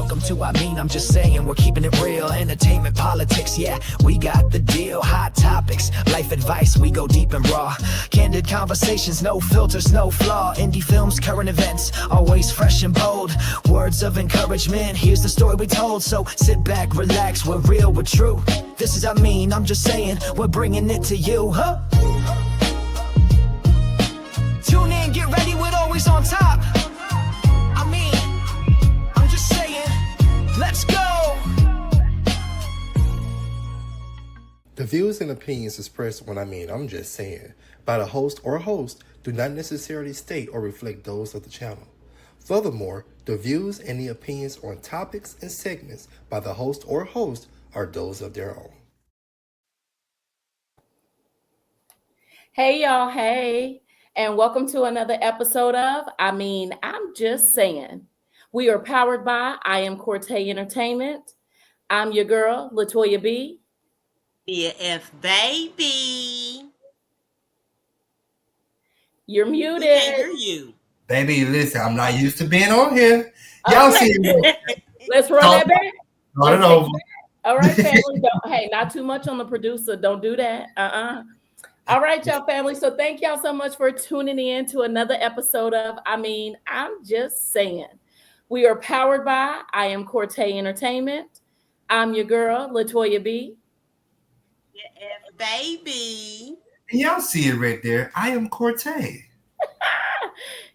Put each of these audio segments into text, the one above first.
Welcome to I'm just saying, we're keeping it real. Entertainment, politics, yeah, we got the deal. Hot topics, life advice, we go deep and raw. Candid conversations, no filters, no flaw. Indie films, current events, always fresh and bold. Words of encouragement, here's the story we told. So sit back, relax, we're real, we're true. This is I'm just saying, we're bringing it to you, huh? Tune in, get ready, we're always on top. I'm just saying, let's go. The views and opinions expressed when I'm just saying by the host or host do not necessarily state or reflect those of the channel. Furthermore, the views and the opinions on topics and segments by the host or host are those of their own. Hey y'all, hey, and welcome to another episode of I'm just saying. We are powered by I Am Cortez Entertainment. I'm your girl, Latoya B. BF baby. You're We muted. can't hear you. Baby, listen, I'm not used to being on here. Y'all see me. Let's run that back. Run it over. All right, family. Not too much on the producer. Don't do that. All right, y'all, family. So thank y'all so much for tuning in to another episode of I'm just saying. We are powered by I Am Cortez Entertainment. I'm your girl, Latoya B. BF baby. Y'all see it right there. I am Cortez.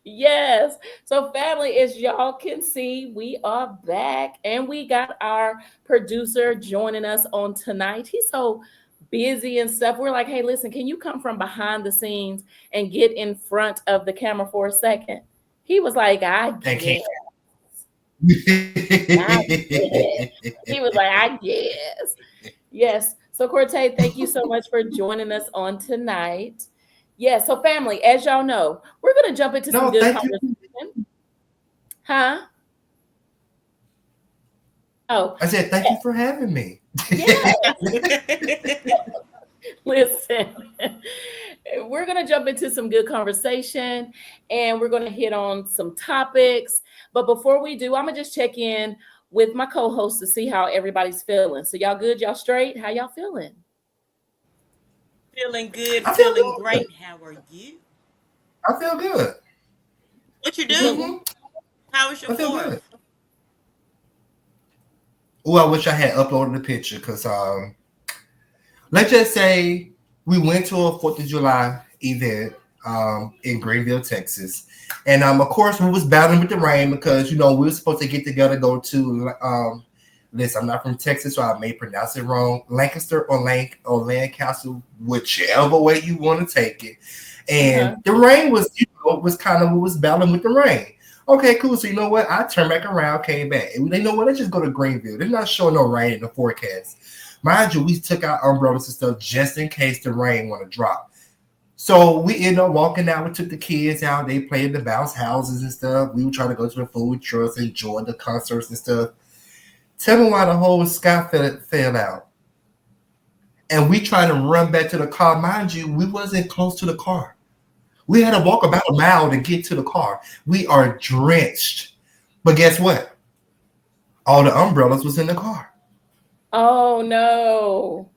Yes. So, family, as y'all can see, we are back and we got our producer joining us on tonight. He's so busy and stuff. We're like, hey, listen, can you come from behind the scenes and get in front of the camera for a second? He was like, I guess. He was like, I guess. Yes. So, Cortez, thank you so much for joining us on tonight. Yeah, so family, as y'all know, we're going to jump into some good conversation. Huh? Oh. I said, thank you for having me. Yeah. Listen, we're going to jump into some good conversation and we're going to hit on some topics. But before we do, I'm going to just check in with my co-host to see how everybody's feeling. So y'all good? Y'all straight? How y'all feeling? Feeling good, feeling great. How are you? I feel good. What you do? Mm-hmm. How was your 4th? Oh, I wish I had uploaded the picture because let's just say we went to a 4th of July event in Greenville, Texas. And of course we was battling with the rain because we were supposed to get together, go to listen, I'm not from Texas, so I may pronounce it wrong. Lancaster or Lancaster, whichever way you want to take it. And the rain was, was kind of was battling with the rain. Okay, cool. So you know what? I turned back around, came back. And you know what? Let's just go to Greenville. They're not showing no rain in the forecast. Mind you, we took our umbrellas and stuff just in case the rain want to drop. So we ended up walking out. We took the kids out. They played the bounce houses and stuff. We were trying to go to the food trucks, enjoy the concerts and stuff. Tell me why the whole sky fell out. And we tried to run back to the car. Mind you, we wasn't close to the car. We had to walk about a mile to get to the car. We are drenched. But guess what? All the umbrellas was in the car. Oh, no.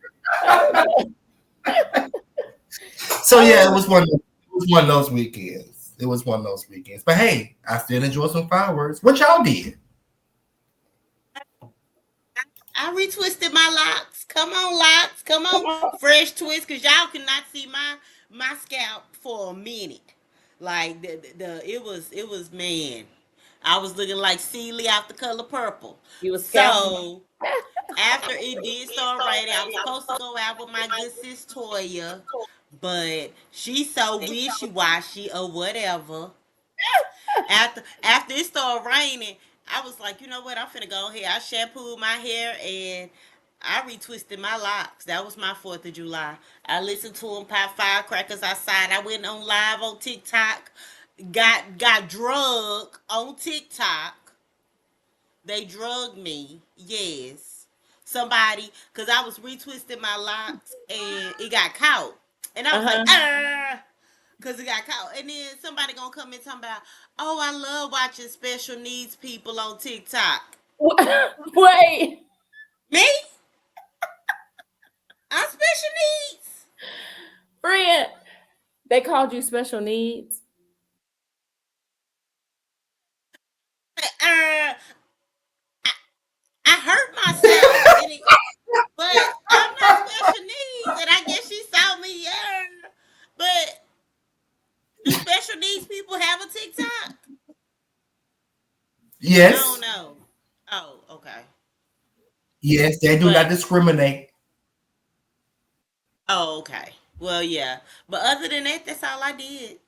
So, yeah, it was one of those weekends. It was one of those weekends. But, hey, I still enjoyed some fireworks. What y'all did? I retwisted my locks. Come on, locks. Come on. Fresh twist, because y'all cannot see my scalp for a minute. Like it was man. I was looking like Celie out the color purple. You was so after it did start raining, I was supposed to go out with my good sis Toya, but she's so wishy-washy or whatever. After it started raining, I was like, you know what? I'm finna go ahead. I shampooed my hair and I retwisted my locks. That was my 4th of July. I listened to them pop firecrackers outside. I went on live on TikTok. Got drug on TikTok. They drugged me. Yes. Somebody, because I was retwisting my locks and it got caught. And I was like, because it got caught. And then somebody gonna come in talking about, oh, I love watching special needs people on TikTok. Wait, Me? I'm special needs. friend, they called you special needs. I, I hurt myself, but I'm not special needs, and I guess she saw me. Yeah, but do special needs people have a TikTok? I don't Yes, know. Oh, okay. yes, they do not But discriminate. oh, okay. Well, yeah. But other than that, that's all I did.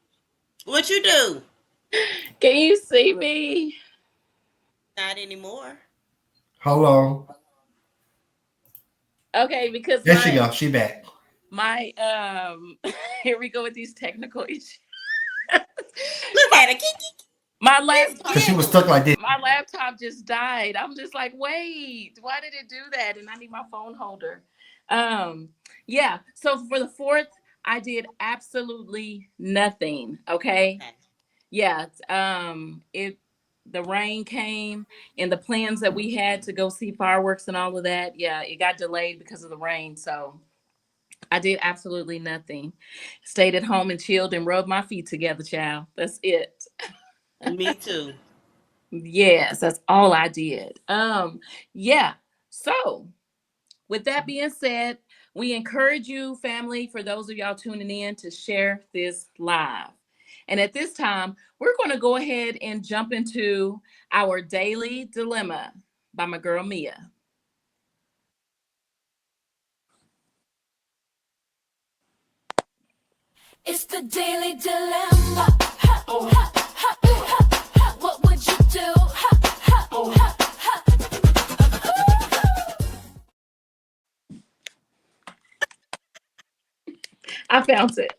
What you do? Can you see me? Not anymore. Hold on. Okay, because There she go. She back. my here we go with these technical issues. Look my, at it, Kiki. my It's laptop Because she was giggling. stuck like this. my laptop just died. I'm just like, wait, why did it do that? And I need my phone holder. Um, yeah. So for the fourth, I did absolutely nothing. Okay. Okay. Yeah. It the rain came and the plans that we had to go see fireworks and all of that. Yeah, it got delayed because of the rain. So I did absolutely nothing. Stayed at home and chilled and rubbed my feet together, child. That's it. Me too. Yes, that's all I did. Yeah. So, with that being said, we encourage you, family, for those of y'all tuning in, to share this live. And at this time, we're going to go ahead and jump into our daily dilemma by my girl Mia. It's the daily dilemma. Ha, ha, ha, ha, ha. What would you do? Ha, ha, ha, I found it.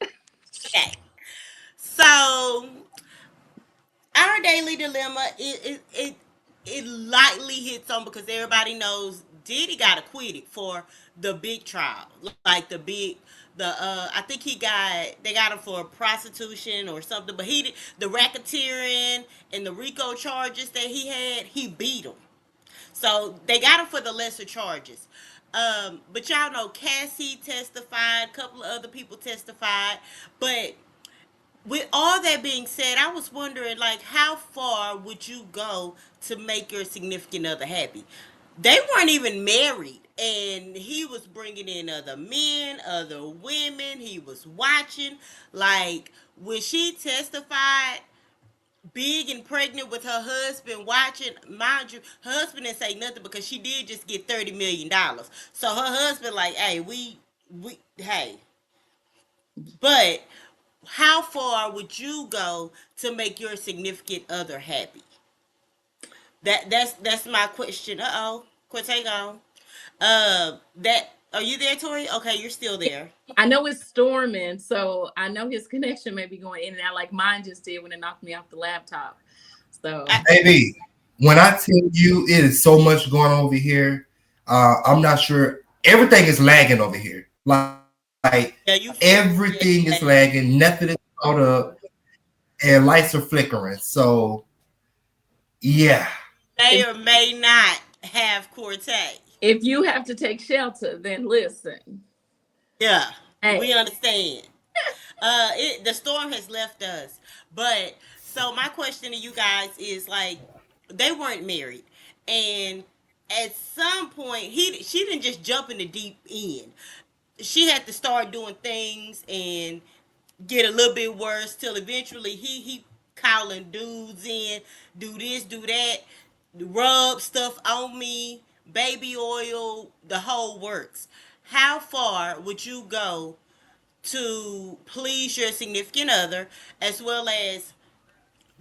Okay. So our daily dilemma it lightly hits on because everybody knows Diddy got acquitted for the big trial, like I think they got him for prostitution or something, but the racketeering and the RICO charges that he beat him. So they got him for the lesser charges. But y'all know Cassie testified, a couple of other people testified, but with all that being said, I was wondering, like, how far would you go to make your significant other happy? They weren't even married, and he was bringing in other men, other women. He was watching. Like, when she testified, big and pregnant with her husband watching, mind you, her husband didn't say nothing because she did just get $30 million. So her husband, like, hey, hey, but how far would you go to make your significant other happy? That's my question. Cortego. That are you there, Tori? Okay, you're still there. I know it's storming, so I know his connection may be going in and out like mine just did when it knocked me off the laptop. I, So, Baby, when I tell you it is so much going on over here, I'm not sure. Everything is lagging over here. Like yeah, you everything is lagging. Nothing is caught up, and lights are flickering. So yeah, may if, or may not have Cortez. if you have to take shelter, then listen. Yeah, we Hey, understand. The storm has left us, but so my question to you guys is like, they weren't married, and at some point she didn't just jump in the deep end. She had to start doing things and get a little bit worse till eventually he calling dudes in, do this, do that, rub stuff on me, baby oil, the whole works. How far would you go to please your significant other, as well as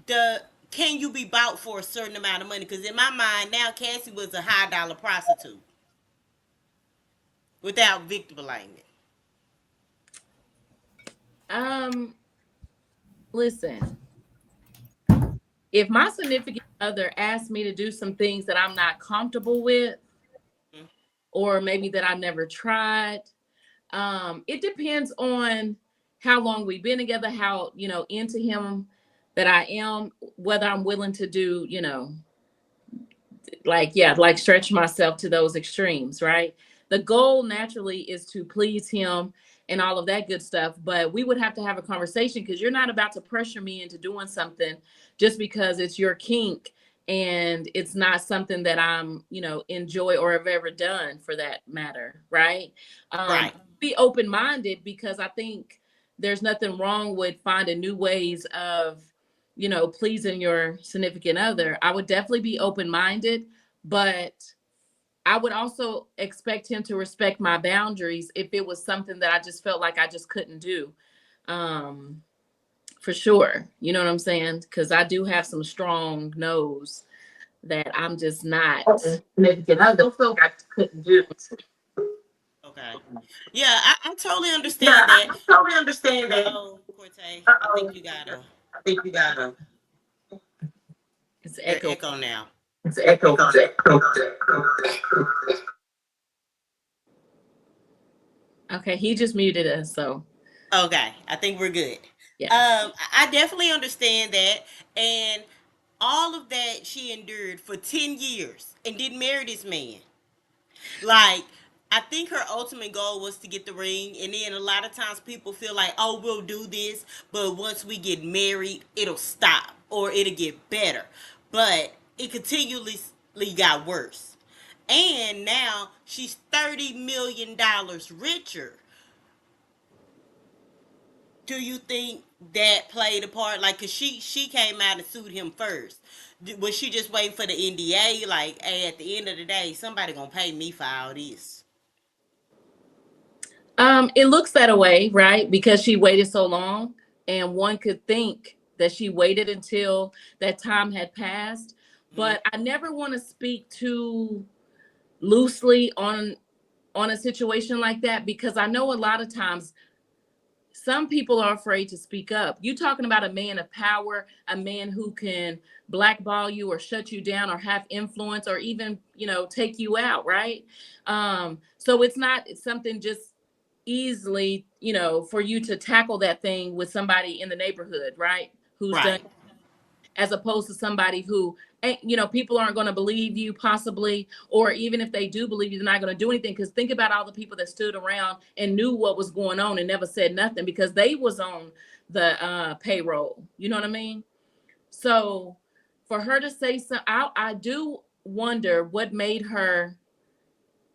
the can you be bought for a certain amount of money? Because in my mind now, Cassie was a high dollar prostitute without victimizing it. um, listen. If my significant other asks me to do some things that I'm not comfortable with, or maybe that I never tried, it depends on how long we've been together, how into him that I am, whether I'm willing to do like, yeah, like stretch myself to those extremes, right? The goal naturally is to please him and all of that good stuff, but we would have to have a conversation because you're not about to pressure me into doing something just because it's your kink and it's not something that I'm, enjoy or have ever done for that matter, right? Right. Be open-minded because I think there's nothing wrong with finding new ways of pleasing your significant other. I would definitely be open-minded, but I would also expect him to respect my boundaries if it was something that I just felt like I just couldn't do. Um, for sure. You know what I'm saying? Because I do have some strong no's that I'm just not significant other. I feel like I couldn't do. Okay. Yeah, I totally Yeah, understand that. I totally understand that. Oh, Cortez, I think Uh-oh. you got a I think you got a. It's your echo. echo now. It's echo. It's echo. Okay, he just muted us, so Okay, I think we're good. yeah. I definitely understand that, and all of that she endured for 10 years and didn't marry this man. Like, I think her ultimate goal was to get the ring, and then a lot of times people feel like, oh, we'll do this, but once we get married, it'll stop or it'll get better. But it continually got worse. And now she's $30 million richer. Do you think that played a part? Like, cause she came out and sued him first. Was she just waiting for the NDA? Like, hey, at the end of the day, somebody gonna pay me for all this. It looks that way, right? Because she waited so long, and one could think that she waited until that time had passed. Hmm. But I never want to speak too loosely on a situation like that because I know a lot of times some people are afraid to speak up. You talking about a man of power, a man who can blackball you or shut you down or have influence or even, take you out, right? So it's something just easily, for you to tackle that thing with somebody in the neighborhood, right? Who's done Right. as opposed to somebody who ain't, people aren't going to believe you possibly, or even if they do believe you, they're not going to do anything. Because think about all the people that stood around and knew what was going on and never said nothing because they was on the payroll. You know what I mean? So for her to say something, I do wonder what made her,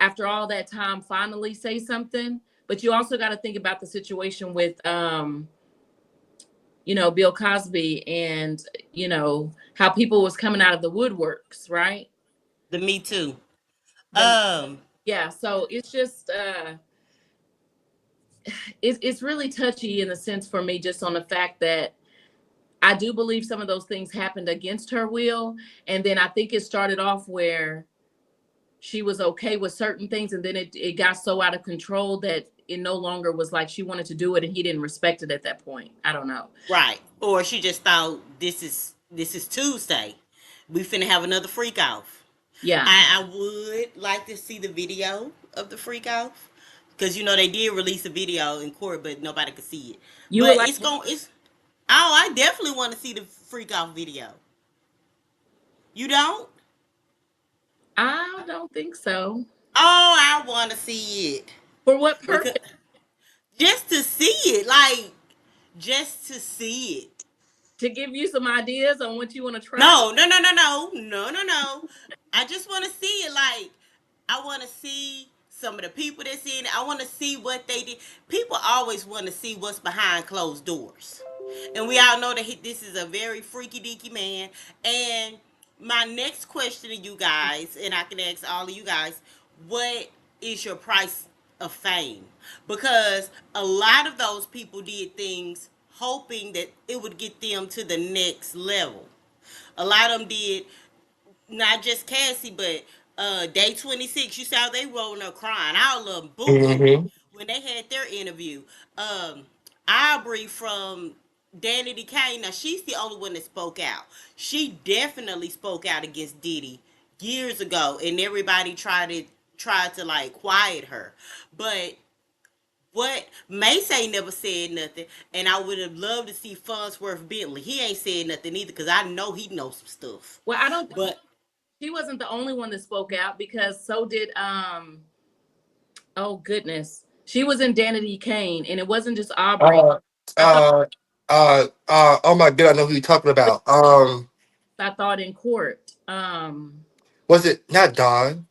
after all that time, finally say something. But you also got to think about the situation with Bill Cosby and, how people was coming out of the woodworks, right? The Me Too. The Um, Yeah, so it's just it's really touchy in the sense for me just on the fact that I do believe some of those things happened against her will. And then I think it started off where she was okay with certain things and then it got so out of control that it no longer was like she wanted to do it and he didn't respect it at that point. I don't know. right. Or she just thought this is Tuesday. We finna have another freak off. Yeah. I would like to see the video of the freak off. Cause they did release a video in court, but nobody could see it. You were But like, it's oh, I definitely want to see the freak off video. You don't? I don't think so. Oh, I want to see it For what because purpose? just to see it, like just to see it. To give you some ideas on what you want to try? No, no, no, no, no, no, no, no. I just want to see it. Like, I want to see some of the people that's in it. I want to see what they did. People always want to see what's behind closed doors, and we all know that this is a very freaky deaky man. And my next question to you guys, and I can ask all of you guys, what is your price of fame? Because a lot of those people did things hoping that it would get them to the next level. A lot of them did, not just Cassie, but Day 26. You saw they rolling up crying. All of them boo hooing Mm-hmm. when they had their interview. Um, Aubrey from Danny Decay. Now she's the only one that spoke out. She definitely spoke out against Diddy years ago, and everybody tried to like quiet her. But what Mace ain't never said nothing, and I would have loved to see Farnsworth Bentley. He ain't said nothing either, cause I know he knows some stuff. Well, I don't think But she wasn't the only one that spoke out because so did oh goodness. She was in Danity Kane and it wasn't just Aubrey. Uh, I thought oh my god, I know who you're talking about. I thought in court. Was it not Dawn?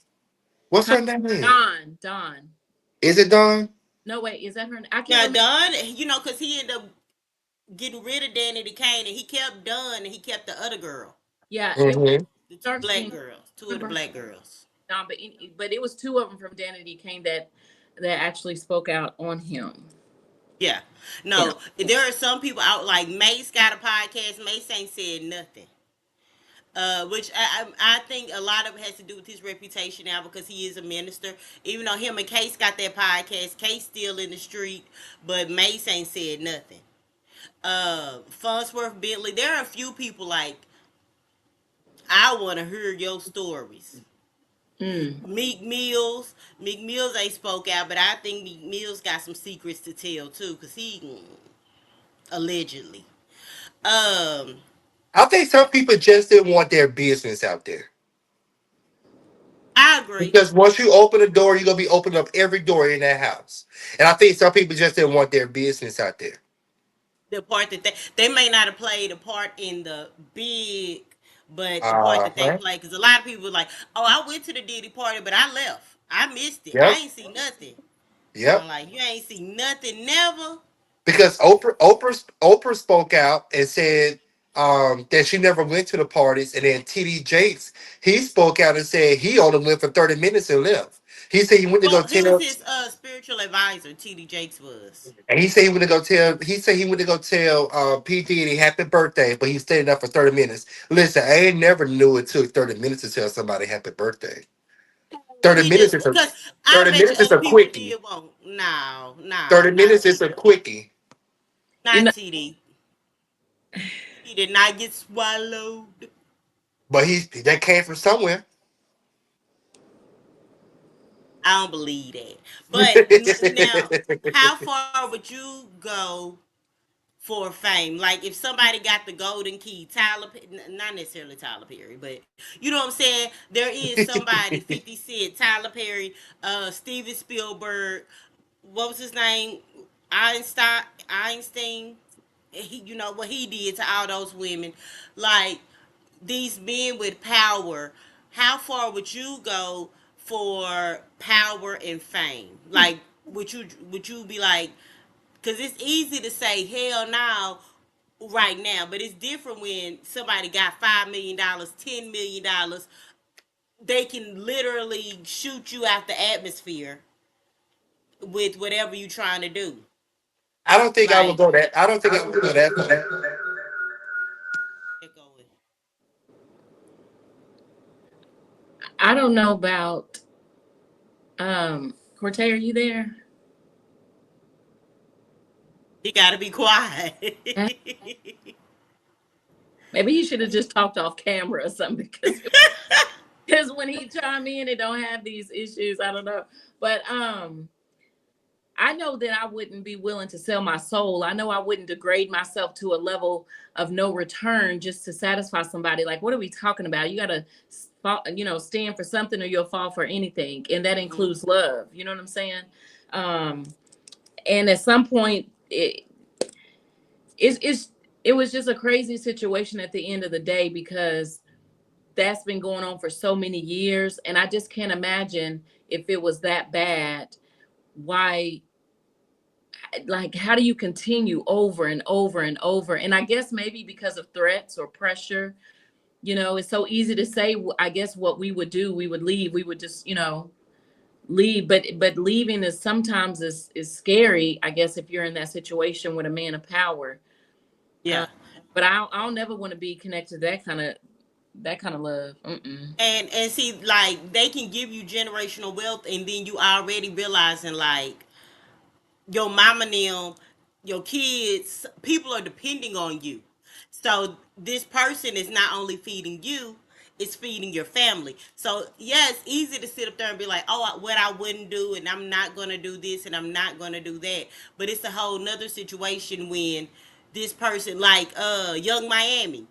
What's Con- her name? Don. Is it Dawn? No, wait, is that her? I can't Now, remember. Don, because he ended up getting rid of Danny Kane, and he kept Dunn, and he kept the other girl, Yeah, it was Mm-hmm. the two dark black skin. girls, two of the Remember black girls. Don, but it was two of them from Danity Kane that actually spoke out on him. Yeah, Yeah. no, there are some people out like Mace got a podcast. Mace ain't said nothing. Which I think a lot of it has to do with his reputation now because he is a minister. Even though him and Case got their podcast, Case still in the street, but Mace ain't said nothing. Farnsworth Bentley, there are a few people like I want to hear your stories. Mm. Meek Mills ain't spoke out, but I think Meek Mills got some secrets to tell too, cause he allegedly. Um, I think some people just didn't want their business out there. I agree. Because once you open a door, you're gonna be opening up every door in that house. And I think some people just didn't want their business out there. The part that they may not have played a part in the big, but the part that they Uh-huh. played, because a lot of people were like, "Oh, I went to the Diddy party, but I left. I missed it. I Yep. ain't see nothing." And I'm Yep. like, "You ain't see nothing, never." Because Oprah spoke out and said that she never went to the parties, and then TD Jakes, he spoke out and said he only went for 30 minutes and left. He said he went to go Well, he was tell his spiritual advisor. T.D. Jakes was. and he said he went to go tell he said he went to go tell P. Diddy happy birthday, but he stayed up for 30 minutes. Listen, I ain't never knew it took 30 minutes to tell somebody happy birthday. 30 He minutes just is a because I 30 bet you minutes is other a people quickie. did won't. No, no, 30 not minutes is a TD. quickie. You Not know, TD. He did not get swallowed. But that came from somewhere. I don't believe that. But now, how far would you go for fame? Like if somebody got the golden key, not necessarily Tyler Perry, but you know what I'm saying? There is somebody, 50 Cent, Tyler Perry, Steven Spielberg, what was his name? Einstein. You know what he did to all those women. Like these men with power, how far would you go for power and fame? Like would you be like, because it's easy to say hell no right now, but it's different when somebody got $5 million, $10 million. They can literally shoot you out the atmosphere with whatever you're trying to do. I don't think I would Like, go that. I don't think I would go that far. I don't know about Cortez, are you there? he got to be quiet. Eh, maybe he should have just talked off camera or something because when he chime in, it don't have these issues. I don't know, but I know that I wouldn't be willing to sell my soul. I know I wouldn't degrade myself to a level of no return just to satisfy somebody. Like, what are we talking about? You got to, stand for something or you'll fall for anything. And that Mhm. includes love. You know what I'm saying? Um, and at some point, it's, it was just a crazy situation at the end of the day because that's been going on for so many years. And I just can't imagine if it was that bad, why, like, how do you continue over and over and over? And I guess maybe because of threats or pressure, it's so easy to say, I guess what we would do, we would leave, we would just, leave. But leaving is sometimes is scary, I guess, if you're in that situation with a man of power. uh, Yeah. but I'll never want to be connected to that kind of love. Mm-mm. And see, like they can give you generational wealth, and then you already realizing like your mama and them, your kids, people are depending on you. So this person is not only feeding you, it's feeding your family. So yeah, it's easy to sit up there and be like, oh, what I wouldn't do, and I'm not gonna do this, and I'm not gonna do that. But it's a whole nother situation when this person, like Young Miami,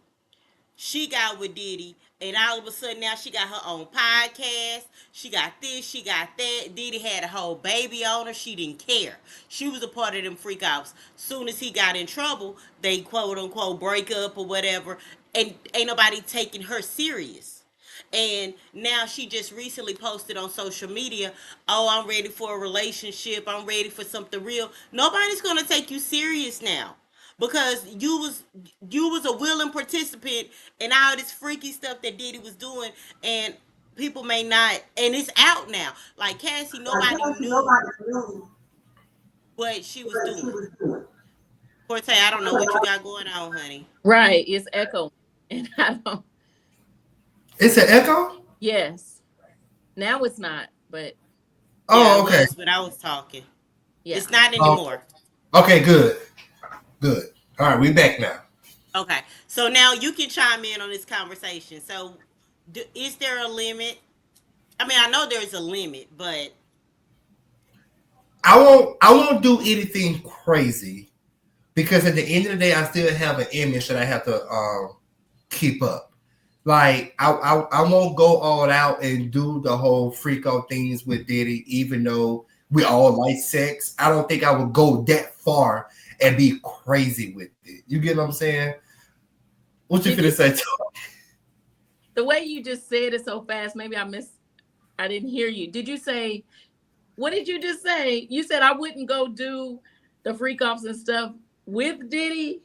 she got with Diddy, And all of a sudden now she got her own podcast. She got this, she got that. Diddy had a whole baby on her. She didn't care. She was a part of them freak outs. Soon as he got in trouble, they quote unquote break up or whatever. And ain't nobody taking her serious. And now she just recently posted on social media, oh, I'm ready for a relationship. I'm ready for something real. Nobody's gonna take you serious now because you was a willing participant in all this freaky stuff that Diddy was doing, and people may not, and it's out now. Like Cassie, nobody knew what she was doing. Forte, I don't know what you got going on, honey. Right. It's echoing. And I don't, It's an echo. yes. Now it's not, but Yeah, Oh, it okay. was, but I was talking. yeah. It's not Um, anymore. okay, good, good. All right, we back now. Okay, so now you can chime in on this conversation. So, is there a limit? I mean, I know there's a limit, but I won't do anything crazy because at the end of the day, I still have an image that I have to keep up. Like I won't go all out and do the whole freak out things with Diddy, even though we all like sex. I don't think I would go that far and be crazy with it. You get what I'm saying? What you Did finna you, say? the way you just said it so fast, maybe I didn't hear you. Did you say, what did you just say? You said I wouldn't go do the freak offs and stuff with Diddy.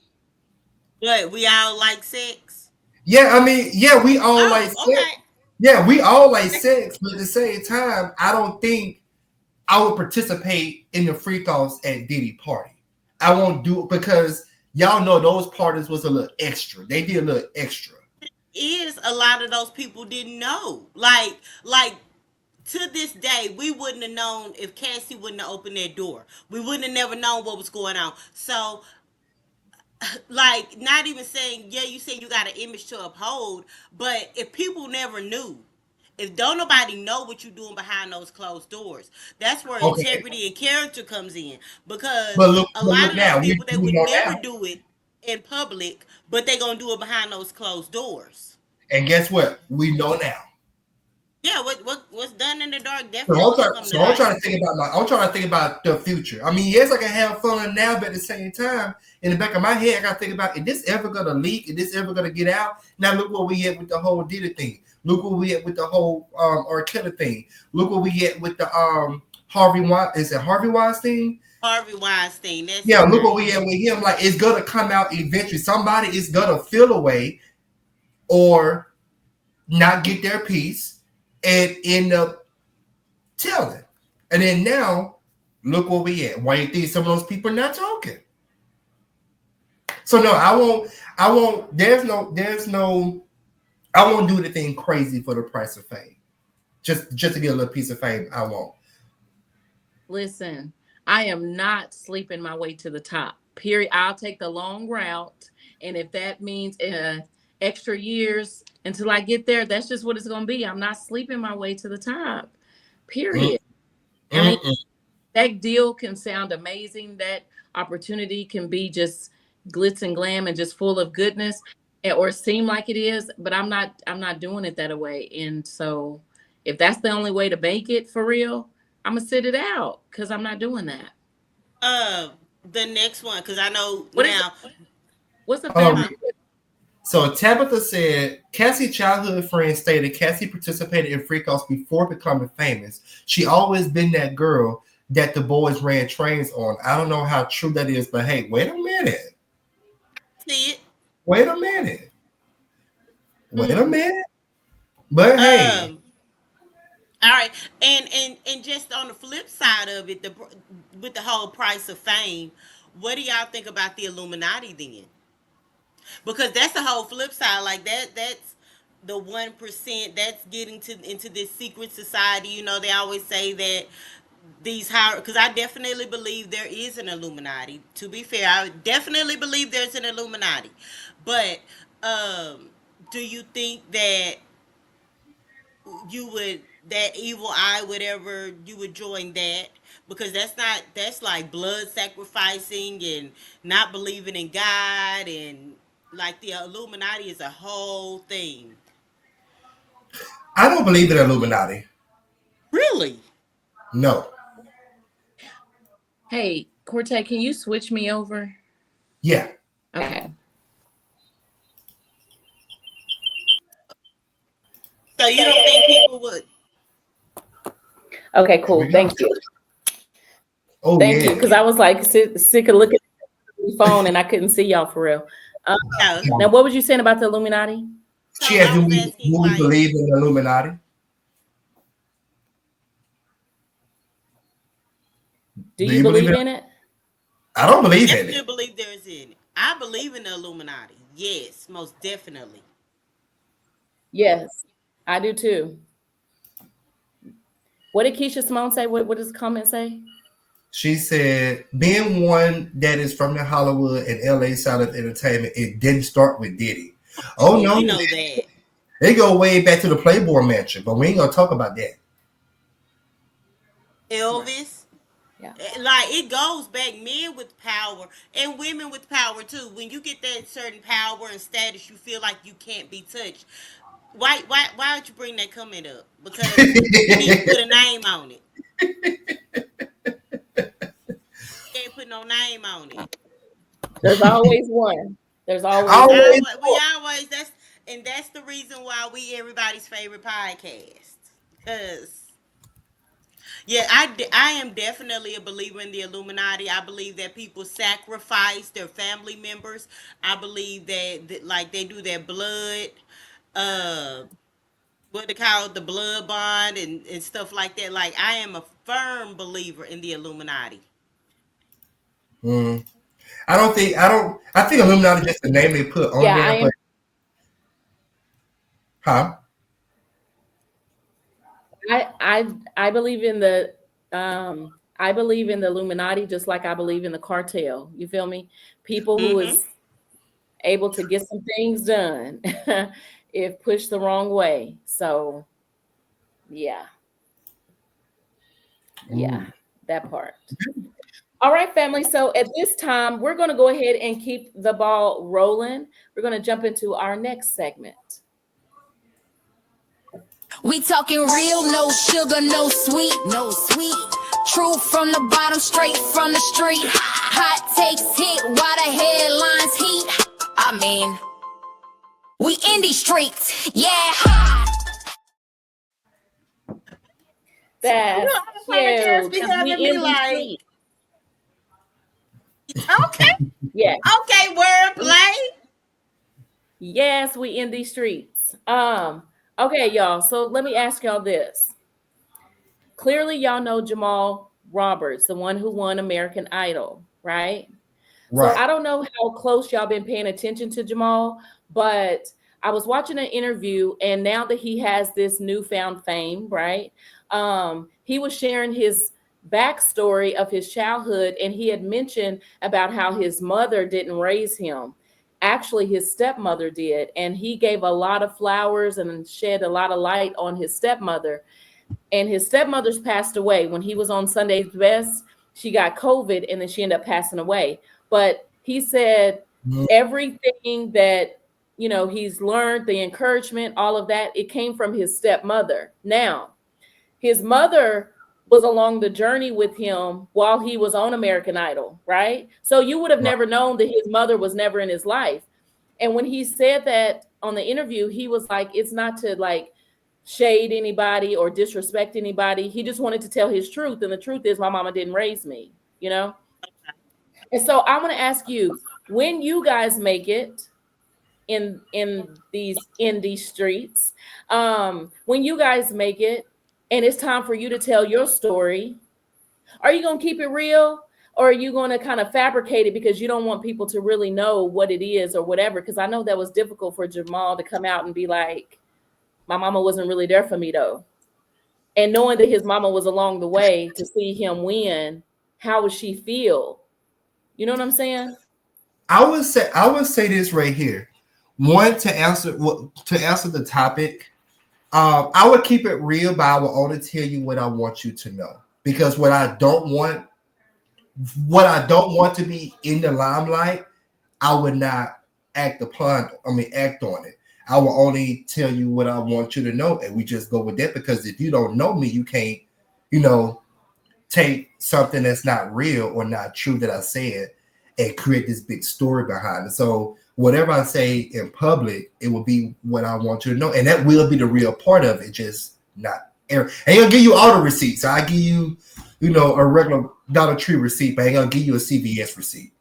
we all like sex. Yeah, I mean, yeah, we all like Oh, sex. okay. Yeah, we all like sex, but at the same time, I don't think I would participate in the freak offs at Diddy party. I won't do it because y'all know those parties was a little extra. They did a little extra. Is a lot of those people didn't know. Like to this day, we wouldn't have known if Cassie wouldn't have opened that door. We wouldn't have never known what was going on. So, like, not even saying, yeah, you said you got an image to uphold, but if people never knew, if don't nobody know what you're doing behind those closed doors, that's where Okay, integrity and character comes in. Because but a lot look of those now, people, they we would know never now, do it in public, but they gonna do it behind those closed doors. and guess what? We know now. Yeah, what's done in the dark So definitely gonna come to I'm light. trying to think about I'm trying to think about the future. I mean, yes, I can have fun now, but at the same time, in the back of my head, I got to think about: is this ever gonna leak? Is this ever gonna get out? Now look where we at with the whole Diddy thing. Look where we at with the whole R. Kelly thing. Look where we at with the Harvey Weinstein. Is it Harvey Weinstein? Harvey Weinstein, that's Yeah, his look where name. we at with him. Like it's gonna come out eventually. Somebody is gonna feel away or not get their piece and end up telling. And then now, look where we at. Why you think some of those people are not talking? So no, I won't. I won't. There's no. I won't do anything crazy for the price of fame. Just to get a little piece of fame. I won't. Listen, I am not sleeping my way to the top. Period. I'll take the long route. And if that means extra years until I get there, that's just what it's going to be. I'm not sleeping my way to the top. Mm, Period. I mean, mm. that deal can sound amazing. That opportunity can be just glitz and glam and just full of goodness, or seem like it is. But I'm not doing it that way. And so, if that's the only way to make it for real, I'm gonna sit it out because I'm not doing that. Uh, the next one, because I know What is now. what's the Um, family? Huh? so Tabitha said Cassie's childhood friend stated Cassie participated in freakouts before becoming famous. She always been that girl that the boys ran trains on. I don't know how true that is, but hey, wait a minute. See it. Wait a minute. Wait a Mm, minute. But hey, Um. All right, and just on the flip side of it, with the whole price of fame, what do y'all think about the Illuminati then? Because that's the whole flip side. Like that's the 1% that's getting to into this secret society. You know, they always say that these higher, because I definitely believe there is an Illuminati. To be fair, I definitely believe there's an Illuminati. But do you think that you would, that evil eye, whatever, you would join that? Because that's like blood sacrificing and not believing in God, and like the Illuminati is a whole thing. I don't believe in Illuminati. Really? No. Hey, Corte, can you switch me over? Yeah. Okay. So you don't think people would? Okay, cool. Thank you. Oh, Thank yeah. you. Because I was like sick of looking at the phone and I couldn't see y'all for real. No. Now, what was you saying about the Illuminati? So She asked, I do was we, asking, do we like, believe in the Illuminati? Do you believe in it? I don't believe I in still it. believe there is in it. I believe in the Illuminati. Yes, most definitely. Yes, I do too. What did Keisha Simone say? What does the comment say? She said, being one that is from the Hollywood and LA side of entertainment, it didn't start with Diddy. Oh, Well, no. we know that. They go way back to the Playboy Mansion, but we ain't going to talk about that. Elvis. Yeah. Like it goes back, men with power and women with power too. When you get that certain power and status, you feel like you can't be touched. Why would you bring that comment up? Because you need to put a name on it. You can't put no name on it. There's always one. There's always one. Always. We always that's the reason why we everybody's favorite podcast. Cause yeah, I am definitely a believer in the Illuminati. I believe that people sacrifice their family members. I believe that like they do their blood, uh, what they call it, the blood bond and stuff like that. Like I am a firm believer in the Illuminati. Mm. I think Illuminati is just the name they put on Yeah, I there, am. but, huh? I believe in the I believe in the Illuminati just like I believe in the cartel. You feel me? People who Mm-hmm. is able to get some things done if pushed the wrong way. So yeah, Ooh. that part. All right, family. So at this time, we're going to go ahead and keep the ball rolling. We're going to jump into our next segment. We talking real, no sugar, no sweet, no sweet. True from the bottom, straight from the street. Hot takes hit while the headlines heat. I mean, we in these streets, yeah. That's Podcast cute be because we having me in these like, streets. okay, Yeah. okay, wordplay. Yes, we in these streets. Okay, y'all. So let me ask y'all this. Clearly, y'all know Jamal Roberts, the one who won American Idol, right? So Right. I don't know how close y'all been paying attention to Jamal, but I was watching an interview, and now that he has this newfound fame, right? He was sharing his backstory of his childhood, and he had mentioned about how his mother didn't raise him. Actually, his stepmother did, and he gave a lot of flowers and shed a lot of light on his stepmother. And his stepmother's passed away when he was on Sunday's Best. She got COVID and then she ended up passing away. But he said Mm. everything that he's learned, the encouragement, all of that, it came from his stepmother. Now, his mother was along the journey with him while he was on American Idol, right? So you would have Right. never known that his mother was never in his life. And when he said that on the interview, he was like, it's not to like shade anybody or disrespect anybody. He just wanted to tell his truth. And the truth is my mama didn't raise me, you know? And so I want to ask you, when you guys make it in these indie streets, when you guys make it and it's time for you to tell your story, are you going to keep it real? Or are you going to kind of fabricate it because you don't want people to really know what it is or whatever? Because I know that was difficult for Jamal to come out and be like, my mama wasn't really there for me though. And knowing that his mama was along the way to see him win, how would she feel? You know what I'm saying? I would say this right here. One, to answer the topic, I would keep it real, but I will only tell you what I want you to know. Because what I don't want to be in the limelight, I would not act on it. I will only tell you what I want you to know, and we just go with that. Because if you don't know me, you can't, you know, take something that's not real or not true that I said and create this big story behind it. So whatever I say in public, it will be what I want you to know, and that will be the real part of it, just not air. I ain't gonna give you all the receipts. I give you, you know, a regular Dollar Tree receipt, but I ain't gonna give you a CVS receipt.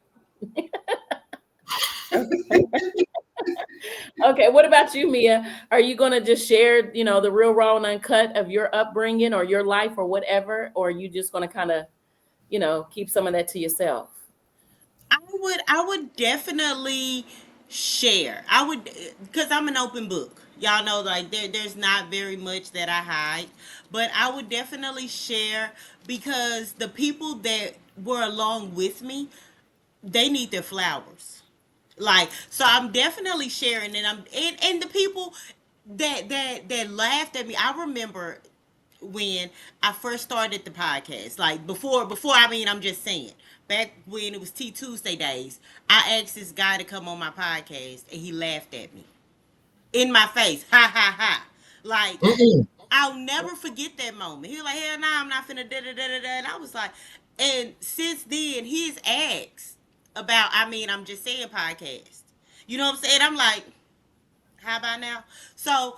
Okay, what about you, Mia? Are you going to just share, you know, the real raw and uncut of your upbringing or your life or whatever, or are you just going to kind of, you know, keep some of that to yourself? I would definitely share. I would, because I'm an open book. Y'all know, like there's not very much that I hide, but I would definitely share because the people that were along with me, they need their flowers. Like, so I'm definitely sharing, and and the people that laughed at me. I remember when I first started the podcast. Like before, I mean, I'm just saying, back when it was T Tuesday days, I asked this guy to come on my podcast, and he laughed at me in my face. Ha ha ha! Like, Mm-mm. I'll never forget that moment. He was like, "Hell, nah, I'm not finna da da da da da." And I was like, and since then, he's asked about. I mean, I'm just saying podcast. You know what I'm saying? I'm like, how about now? So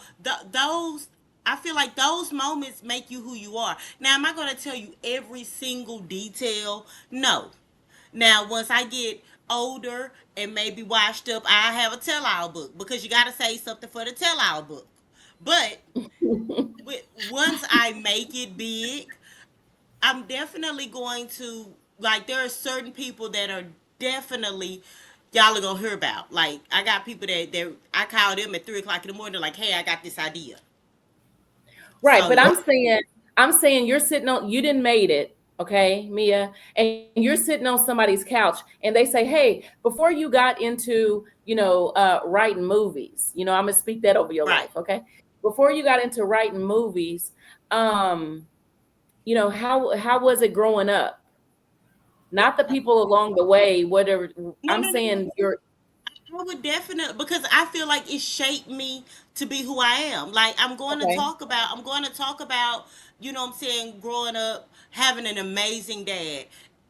those, I feel like those moments make you who you are. Now, am I going to tell you every single detail? No. Now, once I get older and maybe washed up, I have a tell-all book because you got to say something for the tell-all book. But once I make it big, I'm definitely going to, like, there are certain people that are definitely y'all are gonna hear about. Like, I got people that I call them at 3 o'clock in the morning, like, hey, I got this idea. Right, So but yeah, I'm saying you're sitting on, you didn't made it, okay, Mia, and you're sitting on somebody's couch and they say, "Hey, before you got into, you know, writing movies, you know, I'm gonna speak that over your right. life, okay? Before you got into writing movies, um, you know, how was it growing up? Not the people along the way, whatever. No, I'm no, no, no. saying you're I would definitely, because I feel like it shaped me to be who I am. Like, okay. I'm going to talk about, you know what I'm saying, growing up, having an amazing dad,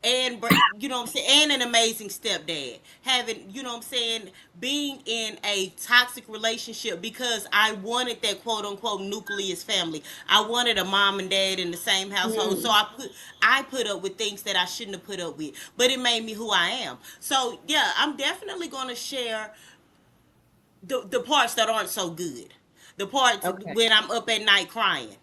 and you know what I'm saying, and an amazing stepdad, having, you know what I'm saying, being in a toxic relationship because I wanted that quote unquote nucleus family. I wanted a mom and dad in the same household, so Mm, I put up with things that I shouldn't have put up with, but it made me who I am. So yeah, I'm definitely going to share the parts that aren't so good, the parts okay. when I'm up at night crying,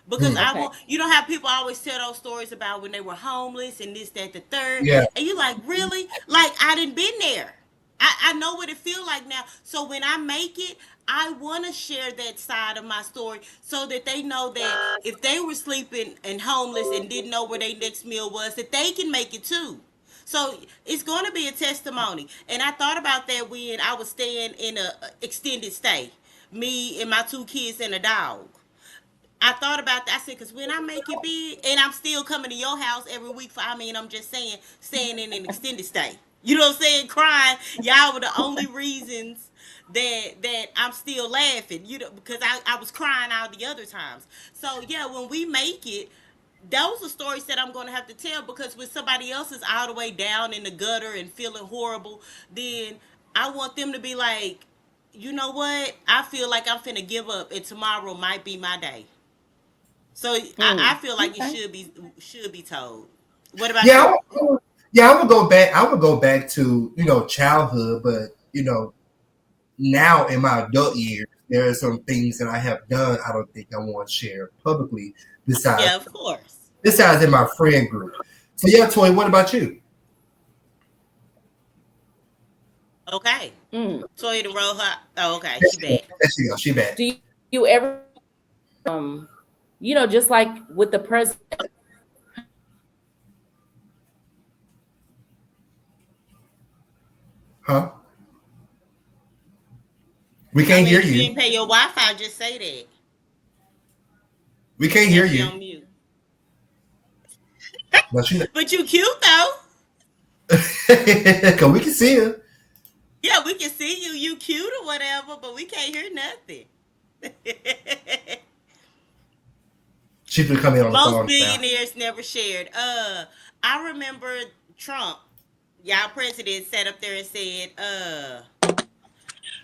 because Mm. I Okay. want, you know how people always tell those stories about when they were homeless and this, that, the third, Yeah. and you like, really? Like, I didn't been there. I know what it feel like now. So when I make it, I want to share that side of my story so that they know that if they were sleeping and homeless and didn't know where their next meal was, that they can make it too. So it's going to be a testimony. And I thought about that when I was staying in a extended stay, me and my 2 kids and a dog. I thought about that. I said, because when I make it big, and I'm still coming to your house every week for, I mean, I'm just saying, staying in an extended stay. You know what I'm saying? Crying. Y'all were the only reasons that I'm still laughing. You know, because I was crying all the other times. So yeah, when we make it, those are stories that I'm gonna have to tell, because when somebody else is all the way down in the gutter and feeling horrible, then I want them to be like, you know what? I feel like I'm finna give up, and tomorrow might be my day. So I Mm, feel like it okay. should be told. What about Yeah, you? yeah, I would go back. I would go back to, you know, childhood, but you know, now in my adult years, there are some things that I have done I don't think I want to share publicly. Besides, Yeah, of course. besides in my friend group. So yeah, Toy, what about you? Okay. Mm. Toy the roll her. Oh, okay. There She she go. back. There she go. She back. Do you ever, you know, just like with the president, Huh? We I can't mean, hear if you you. didn't pay your Wi-Fi, just say that. We can't Now hear she you. on mute. No, she not. But you cute though. Cause we can see her. Yeah, we can see you. You cute or whatever, but we can't hear nothing. She's been coming on the Most phone now. billionaires never shared. I remember Trump, y'all president, sat up there and said,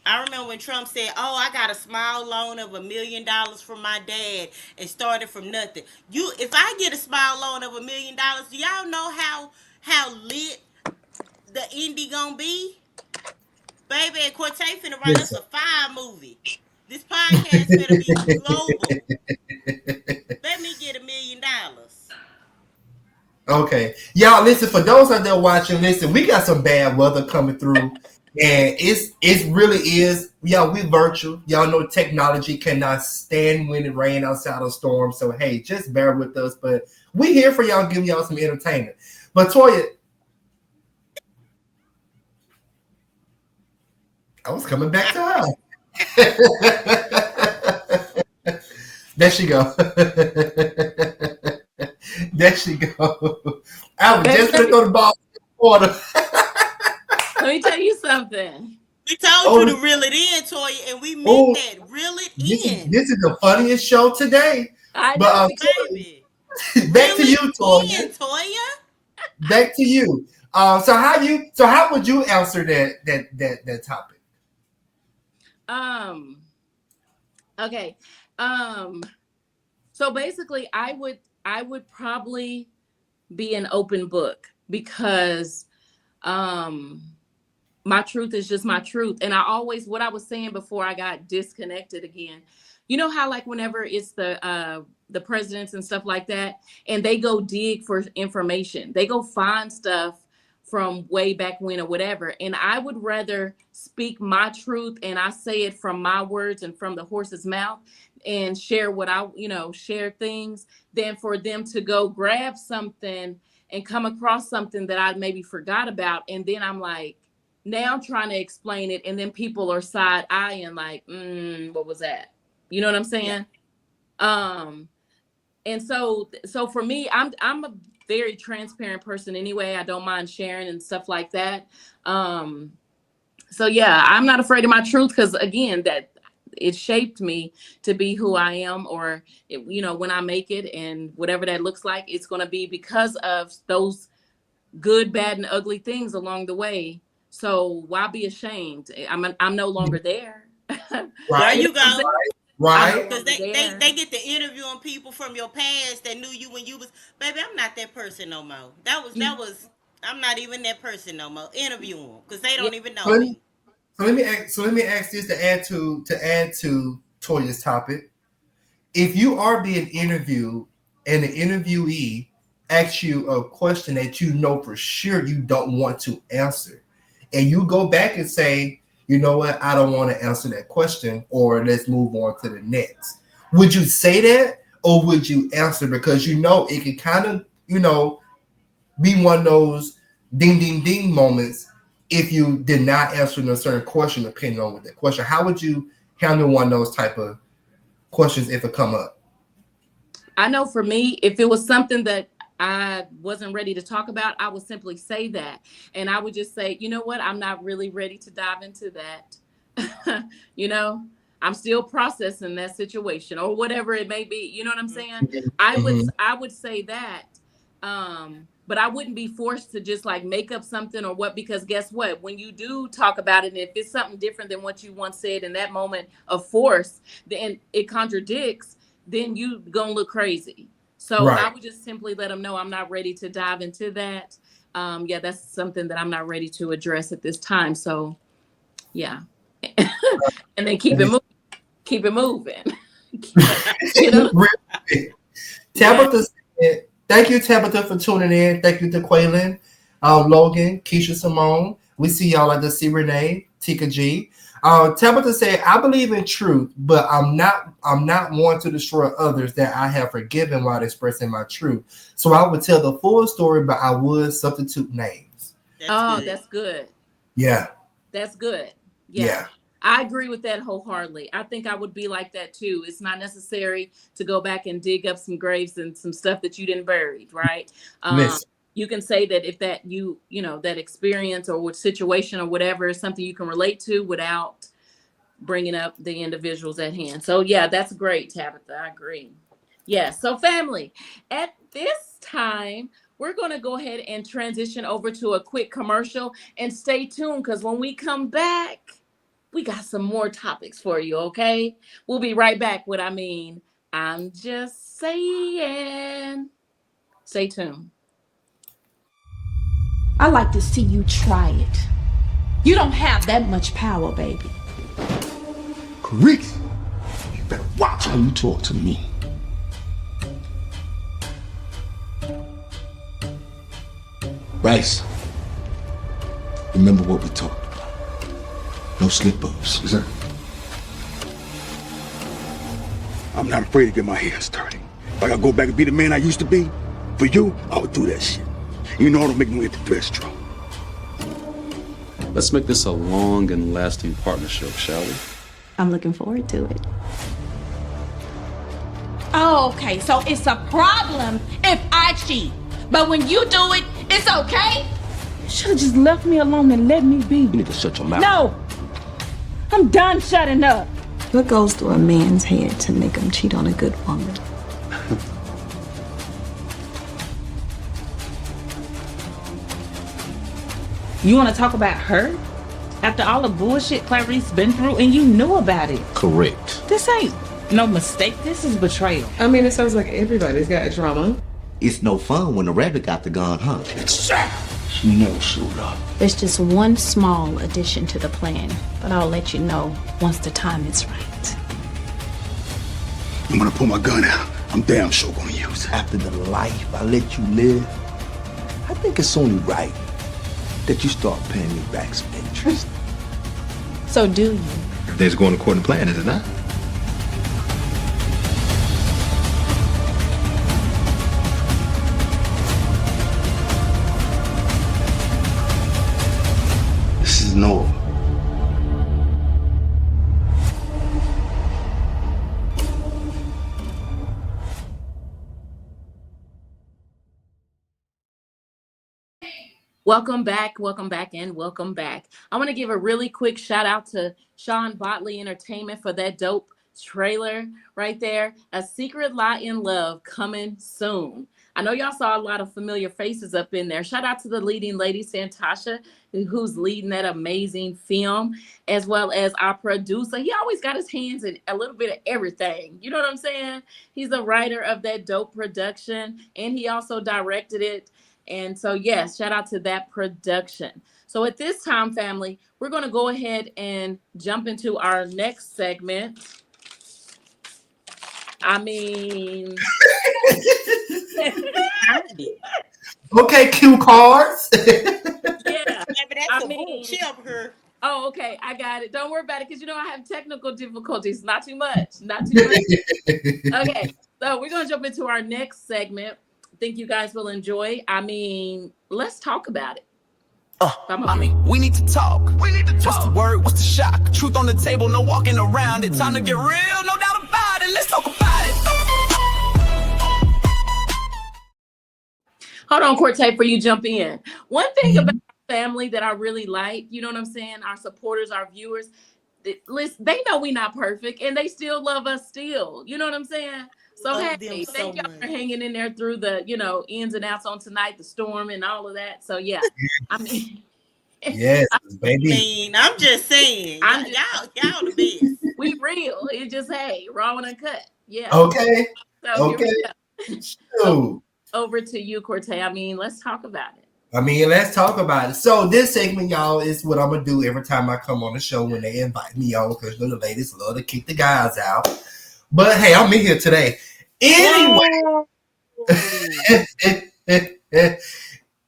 I remember when Trump said, "Oh, I got a small loan of $1 million from my dad and started from nothing." If I get a small loan of $1 million, do y'all know how lit the indie gonna be? Baby, and Cortez finna write us Listen. a fire movie. This podcast finna be global. Let me get $1 million. Okay, y'all listen. For those out there watching, listen. We got some bad weather coming through, and it really is. Y'all, we virtual. Y'all know technology cannot stand when it rain outside of storm. So hey, just bear with us. But we here for y'all, giving y'all some entertainment. But Toya, I was coming back to her. There she go. There she go. I was just gonna throw the ball in the water. Let me tell you something. We told Oh, you to reel it in, Toya, and we meant oh, that. Reel it this is in, this is the funniest show today. I But know. baby. back Reel to you, it Toya. in, Toya. Back to you. So how would you answer that topic? Um. Okay. Um. So basically, I would probably be an open book because um my truth is just my truth. And I always, what I was saying before I got disconnected again, you know how like whenever it's the presidents and stuff like that, and they go dig for information, they go find stuff from way back when or whatever. And I would rather speak my truth and I say it from my words and from the horse's mouth and share what share things than for them to go grab something and come across something that I maybe forgot about. And then I'm like, now I'm trying to explain it, and then people are side eyeing like, what was that? You know what I'm Yeah. saying? Um, and so for me, I'm a very transparent person anyway. I don't mind sharing and stuff like that. Um, so yeah, I'm not afraid of my truth because again, that it shaped me to be who I am, or when I make it and whatever that looks like, it's going to be because of those good, bad, and ugly things along the way. So why be ashamed? I'm no longer there. There Right, You know you what I'm go. saying? I'm no right. Cause longer they there. they get to interviewing people from your past that knew you when you was baby. I'm not that person no more. That was. I'm not even that person no more. Interview them because they Yeah. don't even So know let me me. ask this to add to Toya's topic. If you are being interviewed and the interviewee asks you a question that you know for sure you don't want to answer, and you go back and say, you know what, I don't want to answer that question, or let's move on to the next. Would you say that, or would you answer because you know it can kind of be one of those ding ding ding moments if you did not answer a certain question depending on what that question. How would you handle one of those type of questions if it come up? I know for me, if it was something that I wasn't ready to talk about, I would simply say that. And I would just say, you know what, I'm not really ready to dive into that. you know, I'm still processing that situation or whatever it may be. You know what I'm saying? I would Mm-hmm. I would say that. But I wouldn't be forced to just like make up something or what, because guess what? When you do talk about it, and if it's something different than what you once said in that moment of force, then it contradicts, then you gonna look crazy. So I Right. would just simply let them know I'm not ready to dive into that. Yeah, that's something that I'm not ready to address at this time. So yeah, and then keep it moving, keep it moving. you know, yeah. Tabitha said, thank you, Tabitha, for tuning in. Thank you to Quaylen, Logan, Keisha Simone. We see y'all at the C Renee, Tika G. Tabitha said, I believe in truth, but I'm not one to destroy others that I have forgiven while expressing my truth. So I would tell the full story, but I would substitute names. That's Oh, good. that's good. Yeah, That's good. Yeah. yeah. I agree with that wholeheartedly. I think I would be like that too. It's not necessary to go back and dig up some graves and some stuff that you didn't bury, right? Um, Listen. you can say that if that that experience or what situation or whatever is something you can relate to without bringing up the individuals at hand. So yeah, that's great, Tabitha. I agree. Yeah. So family, at this time, we're going to go ahead and transition over to a quick commercial and stay tuned because when we come back, we got some more topics for you. Okay. We'll be right back with, I'm just saying. Stay tuned. I like to see you try it. You don't have that much power, baby. Chris, you better watch how you talk to me. Rice, remember what we talked about. No slip-ups. Yes, sir. I'm not afraid to get my hands dirty. If I gotta go back and be the man I used to be, for you, I would do that shit. You know it'll make me hit the best draw. Let's make this a long and lasting partnership, shall we? I'm looking forward to it. Oh, okay, so it's a problem if I cheat. But when you do it, it's okay? You should have just left me alone and let me be. You need to shut your mouth. No! I'm done shutting up. What goes through a man's head to make him cheat on a good woman? You want to talk about her? After all the bullshit Clarice been through and you knew about it. Correct. This ain't no mistake. This is betrayal. I mean, it sounds like everybody's got drama. It's no fun when the rabbit got the gun, huh? She never showed up. There's just one small addition to the plan, but I'll let you know once the time is right. I'm gonna pull my gun out. I'm damn sure gonna use it. After the life I let you live, I think it's only right that you start paying me back some interest. So do you? Everything's going according to plan, is it not? This is Noah. Welcome back, and welcome back. I want to give a really quick shout out to Sean Botley Entertainment for that dope trailer right there. A Secret Lie in Love coming soon. I know y'all saw a lot of familiar faces up in there. Shout out to the leading lady, Santasha, who's leading that amazing film, as well as our producer. He always got his hands in a little bit of everything. You know what I'm saying? He's the writer of that dope production, and he also directed it. And so, yes, shout out to that production. So at this time, family, we're going to go ahead and jump into our next segment. Okay, cue cards. Yeah. Her. Oh, okay. I got it. Don't worry about it because, I have technical difficulties. Not too much. Okay. So we're going to jump into our next segment. Think you guys will enjoy. Let's talk about it. We need to talk. What's the word? What's the shock? Truth on the table, no walking around it. Time to get real, no doubt about it. Let's talk about it. Hold on, Cortez, before you jump in. One thing about our family that I really like, you know what I'm saying? Our supporters, our viewers, they know we're not perfect and they still love us still. You know what I'm saying? So hey, thank y'all for hanging in there through the, ins and outs on tonight, the storm and all of that. So yeah, yes, baby. I'm just saying, y'all the best. We real. It's just raw and uncut. Yeah. Okay. So okay. So, over to you, Cortez. Let's talk about it. Let's talk about it. So this segment, y'all, is what I'm gonna do every time I come on the show when they invite me on, because the ladies love to kick the guys out. But hey, I'm in here today.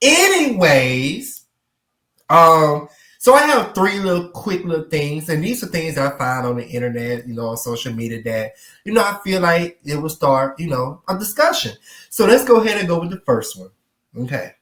Anyways, so I have three quick little things, and these are things I find on the internet, on social media that, I feel like it will start, a discussion. So let's go ahead and go with the first one. Okay.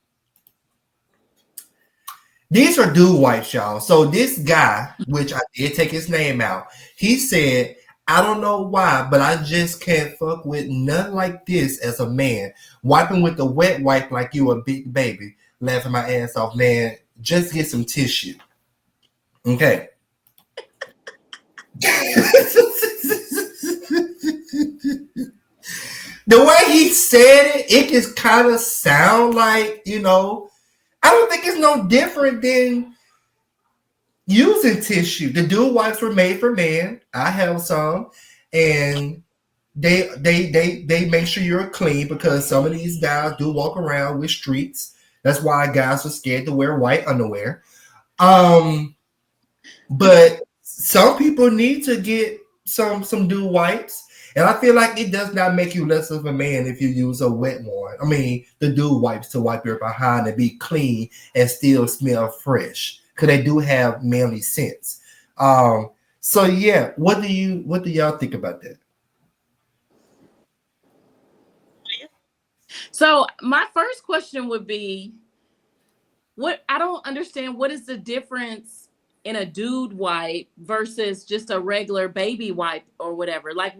These are dude wipes, y'all. So this guy, which I did take his name out, he said, I don't know why, but I just can't fuck with none like this as a man. Wiping with the wet wipe like you a big baby. Laughing my ass off, man. Just get some tissue. Okay. The way he said it, it just kind of sound like, I don't think it's no different than using tissue. The dude wipes were made for men. I have some, and they make sure you're clean because some of these guys do walk around with streaks. That's why guys are scared to wear white underwear. But some people need to get some dude wipes. And I feel like it does not make you less of a man if you use a wet one. I mean, the dude wipes to wipe your behind and be clean and still smell fresh. Because they do have manly scents. So yeah, what do y'all think about that? So my first question would be, I don't understand, what is the difference in a dude wipe versus just a regular baby wipe or whatever? Like,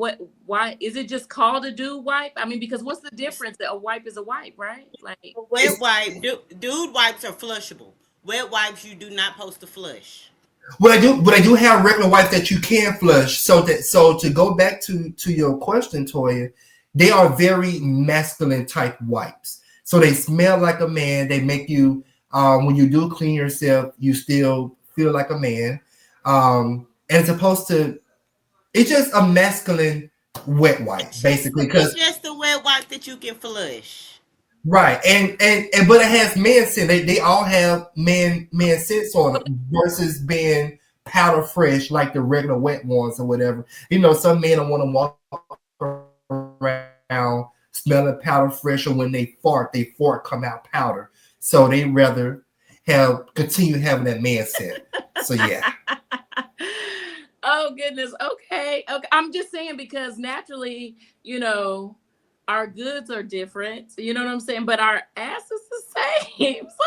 why is it just called a dude wipe? I mean, because what's the difference? A wipe is a wipe, right? Like, Wet wipe, dude wipes are flushable. Wet wipes you do not post to flush. But I do have regular wipes that you can flush. So to go back to your question, Toya, they are very masculine type wipes. So they smell like a man. They make you when you do clean yourself, you still feel like a man. And it's supposed to, it's just a masculine wet wipe, basically. It's just a wet wipe that you can flush. Right, and but it has man scent. They all have man scents on them versus being powder fresh like the regular wet ones or whatever. Some men don't want to walk around smelling powder fresh, or when they fart come out powder. So they rather continue having that man scent. So yeah. Oh goodness. Okay. I'm just saying because naturally, our goods are different. You know what I'm saying? But our ass is the same. So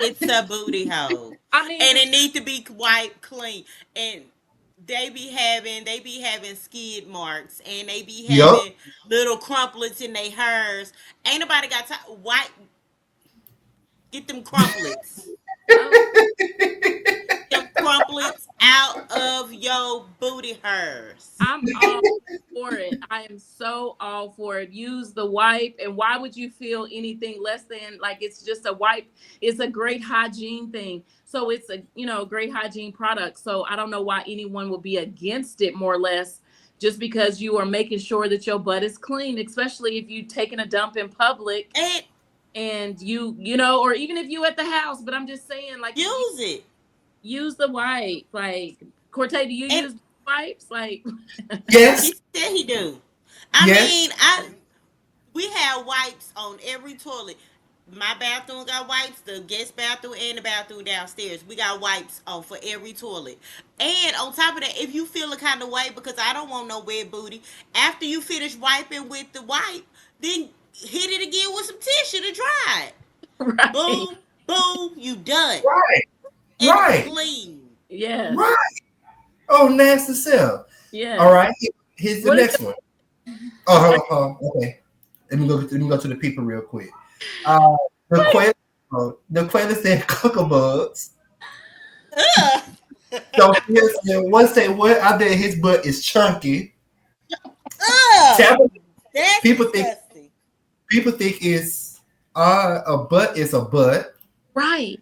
it's a booty hole. I mean, and it needs to be wiped clean. And they be having skid marks, and they be having little crumplets in their hairs. Ain't nobody got time. Wipe. Get them crumplets. Them crumplets out of your booty hairs. I'm all for it. I am so all for it. Use the wipe. And why would you feel anything less than like it's just a wipe? It's a great hygiene thing. So it's a great hygiene product. So I don't know why anyone would be against it, more or less, just because you are making sure that your butt is clean, especially if you're taking a dump in public. And you or even if you at the house, but I'm just saying, like, use the wipe. Like, Cortez, do you use wipes? Like, yes, he said he do. I mean, we have wipes on every toilet. My bathroom got wipes, the guest bathroom and the bathroom downstairs. We got wipes on for every toilet. And on top of that, if you feel a kind of way, because I don't want no wet booty, after you finish wiping with the wipe, then hit it again with some tissue to dry it. Right. Boom, boom, you done. Right. And right. Clean. Yeah. Right. Oh, nasty self. Yeah. All right. Here's the next one. Okay. Let me go to the people real quick. The Quayla said cuckabugs. So one say what I did, his butt is chunky. People think it's a butt is a butt. Right.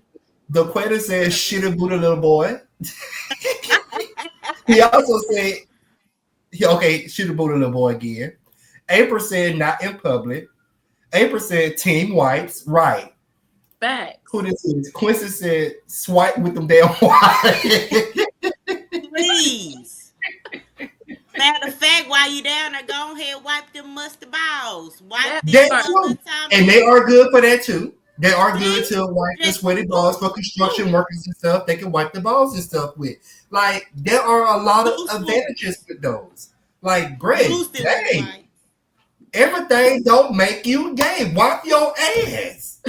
The Quayla said shitty booty little boy. He also said shitty booty little boy again. April said not in public. April said team wipes. Right. Facts. Who this is? Quincy said swipe with them damn wipes. Please. Matter of fact, while you down there, go ahead, wipe them mustard balls. Wipe them the time. And they are good for that too. They are good to wipe the sweaty balls for construction workers and stuff. They can wipe the balls and stuff with. Like, there are a lot of advantages with those. Like, great. Hey, everything don't make you gay. Wipe your ass.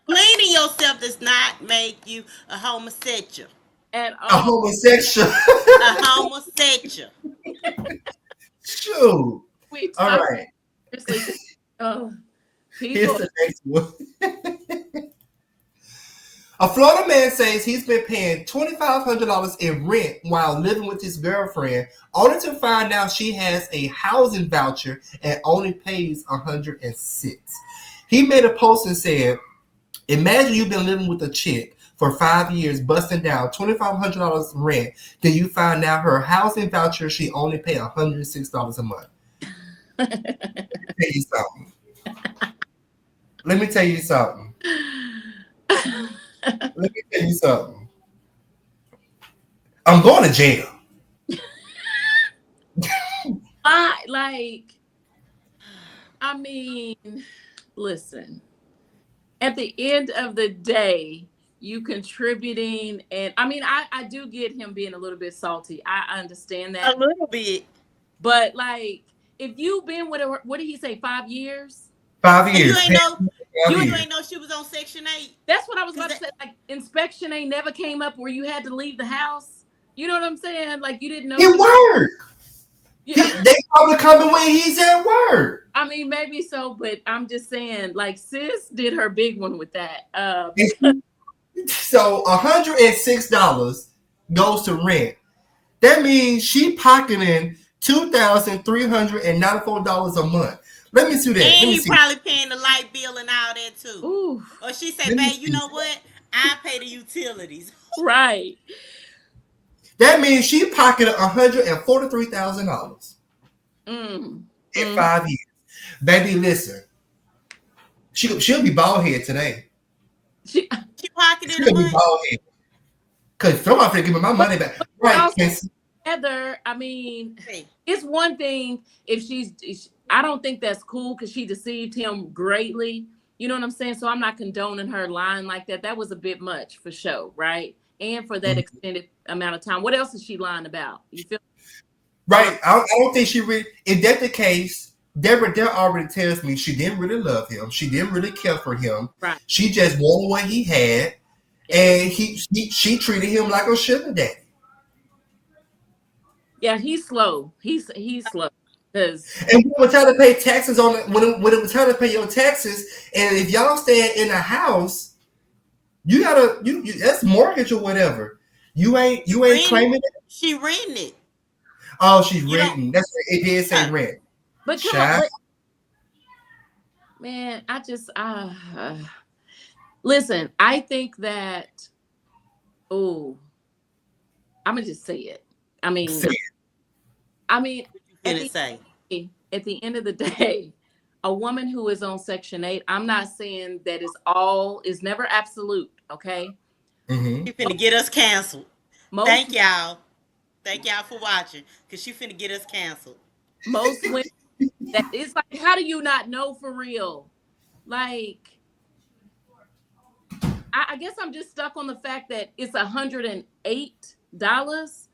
Cleaning yourself does not make you a homosexual. at A all. homosexual. A homosexual. Shoot. We All talk right. seriously. Oh, Here's people. the next one. A Florida man says he's been paying $2,500 in rent while living with his girlfriend, only to find out she has a housing voucher and only pays $106. He made a post and said, imagine you've been living with a chick for 5 years, busting down $2,500 rent, then you find out her housing voucher, she only pay $106 a month. Let me tell you something. Let me tell you something. Let me tell you something. I'm going to jail. I mean, listen. At the end of the day, you contributing, and I mean, I do get him being a little bit salty. I understand that A little bit. but like, if you've been with her, what did he say? 5 years. 5 And years. you ain't know she was on Section 8. That's what I was about to say. Like, inspection ain't never came up where you had to leave the house. You know what I'm saying? Like, you didn't know. He work. Yeah. They probably coming when he's at work. I mean, maybe so, but I'm just saying, like, sis did her big one with that. So $106 goes to rent. That means she pocketing $2,394 a month. Let me see that. And Let me he see. probably paying the light bill and all that too. Ooh. Or she said, babe, you know what? I pay the utilities. Right. That means she pocketed $143,000 in 5 years. Baby, listen. She'll be bald head today. She pocketed She'll be bald head. Because somebody give me my money back. Right, Heather, I mean, it's one thing if I don't think that's cool because she deceived him greatly. You know what I'm saying? So I'm not condoning her lying like that. That was a bit much for show, right? And for that extended amount of time. What else is she lying about? You feel right? I don't think she really. If that's the case, Deborah already tells me she didn't really love him. She didn't really care for him. Right. She just wanted what he had, and she treated him like a sugar daddy. Yeah, he's slow. He's slow. And when it was time to pay taxes on it, when it was time to pay your taxes, and if y'all staying in a house, you gotta you that's mortgage or whatever. You ain't claiming it. She renting it. Oh, she's renting. That's it. Did say rent. But come on, man, I just listen. I think that. Oh, I'm gonna just say it. I mean, at the end of the day, a woman who is on Section 8, I'm not saying that is never absolute, okay? Mm-hmm. She finna get us canceled. Thank y'all. Thank y'all for watching, because she finna get us canceled. Most women, it's like, how do you not know for real? Like, I guess I'm just stuck on the fact that it's $108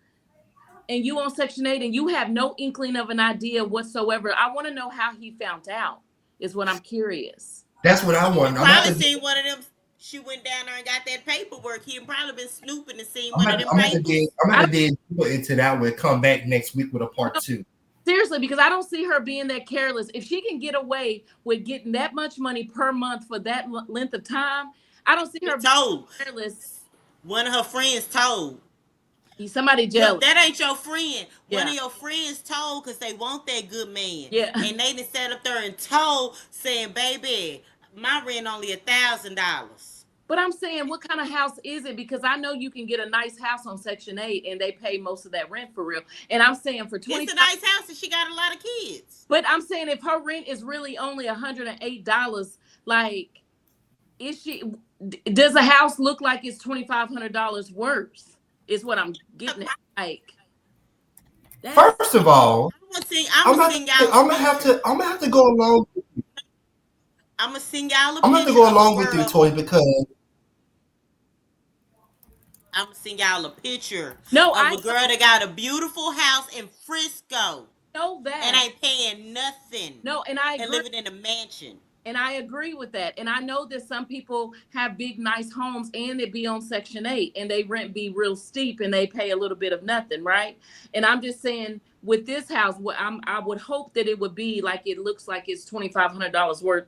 and you on Section 8 and you have no inkling of an idea whatsoever. I want to know how he found out is what I'm curious. That's what I want. Probably seen one of them. She went down there and got that paperwork. He probably been snooping and seen one of them papers. I'm gonna dig into that. We'll come back next week with a part 2. Seriously, because I don't see her being that careless. If she can get away with getting that much money per month for that length of time, I don't see her being careless. One of her friends told. Somebody jealous. That ain't your friend. Yeah. One of your friends told because they want that good man. Yeah. And they done sat up there and told, saying, baby, my rent only $1,000. But I'm saying, what kind of house is it? Because I know you can get a nice house on Section 8 and they pay most of that rent for real. And I'm saying for 20, it's a nice house and she got a lot of kids. But I'm saying if her rent is really only $108, like, does a house look like it's $2,500 worth? Is what I'm getting at. Like, first of all, I'm gonna have to go along. I'm gonna sing y'all. I'm gonna have to go along with you, Toy, because I'm gonna sing y'all a picture of a girl that got a beautiful house in Frisco. Know that and ain't paying nothing. No, and I agree. And living in a mansion. And I agree with that. And I know that some people have big, nice homes and it be on Section 8 and they rent be real steep and they pay a little bit of nothing, right? And I'm just saying with this house, I would hope that it would be like it looks like it's $2,500 worth,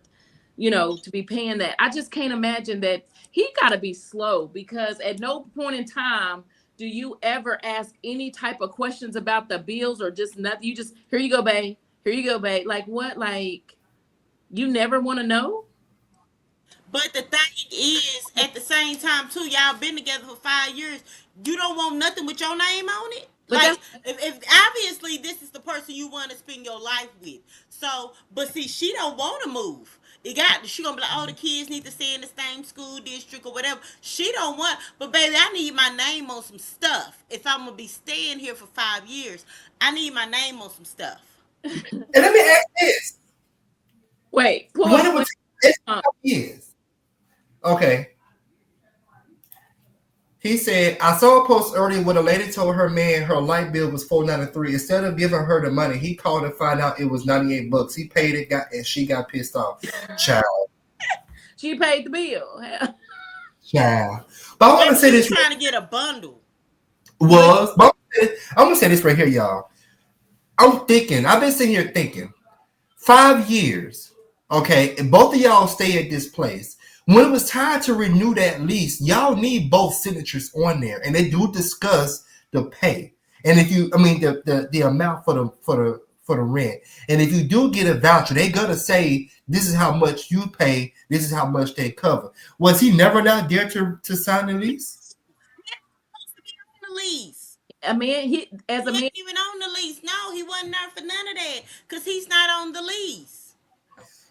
to be paying that. I just can't imagine that. He got to be slow, because at no point in time do you ever ask any type of questions about the bills or just nothing. You just, here you go, babe. Here you go, babe. Like what? Like, you never want to know? But the thing is, at the same time, too, y'all been together for 5 years. You don't want nothing with your name on it. But Like, that's if obviously this is the person you want to spend your life with. So, but see, she don't want to move. She gonna be like, oh, the kids need to stay in the same school district or whatever. She don't want, but baby, I need my name on some stuff. If I'm gonna be staying here for 5 years, I need my name on some stuff. And let me ask this. Wait, When it was 5 years. Okay. He said, I saw a post earlier where the lady told her man her light bill was $4.93. Instead of giving her the money, he called and found out it was $98. He paid it, and she got pissed off. Child. She paid the bill. Child. But I want to say this. Trying to get a bundle. But I'm going to say this right here, y'all. I've been sitting here thinking, 5 years, okay, and both of y'all stay at this place. When it was time to renew that lease, y'all need both signatures on there, and they do discuss the pay. And if the amount for the rent. And if you do get a voucher, they're gonna say this is how much you pay, this is how much they cover. Was he never not there to sign the lease? The lease. He wasn't even on the lease. No, he wasn't there for none of that, because he's not on the lease.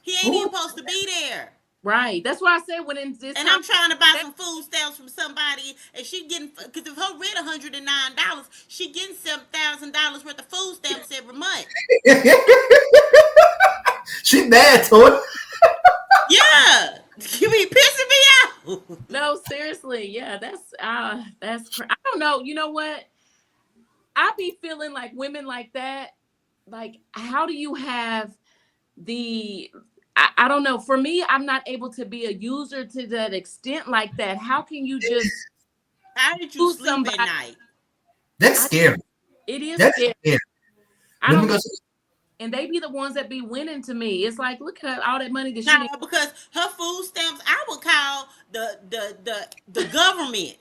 He ain't even supposed to be there. Right. That's why I said when in this. And I'm trying to buy some food stamps from somebody, and she getting, because if her rent $109, she getting $7,000 worth of food stamps every month. She mad to it. Yeah, you be pissing me out. No, seriously. Yeah, that's I don't know. You know what? I be feeling like women like that. Like, how do you have the? I don't know. For me, I'm not able to be a user to that extent like that. How can you just? How did you sleep at night? That's scary. It is scary. I don't know. And they be the ones that be winning to me. It's like, look at all that money that she. No, because her food stamps, I would call the government.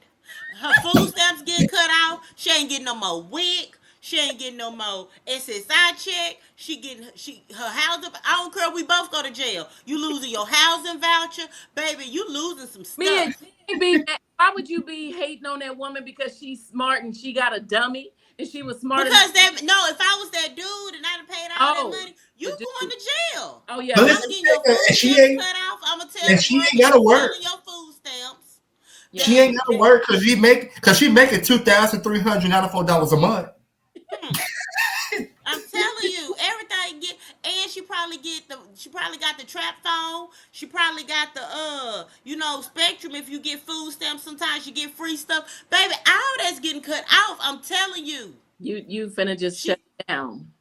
Her food stamps get cut off. She ain't getting no more WIC. She ain't getting no more SSI check. She getting her housing. I don't care if we both go to jail. You losing your housing voucher, baby. You losing some stuff. Why would you be hating on that woman because she's smart and she got a dummy and she was smart? Because if I was that dude and I'd have paid all that money, you going to jail. Oh yeah, I'm getting your food stamps cut off. I'm gonna tell you, she ain't gotta work. Your food stamps. Yeah. She ain't gotta work because she making $2,394 a month. I'm telling you, everything and she probably got the trap phone. She probably got the Spectrum. If you get food stamps, sometimes you get free stuff, baby. All that's getting cut off. I'm telling you. You finna just shut down.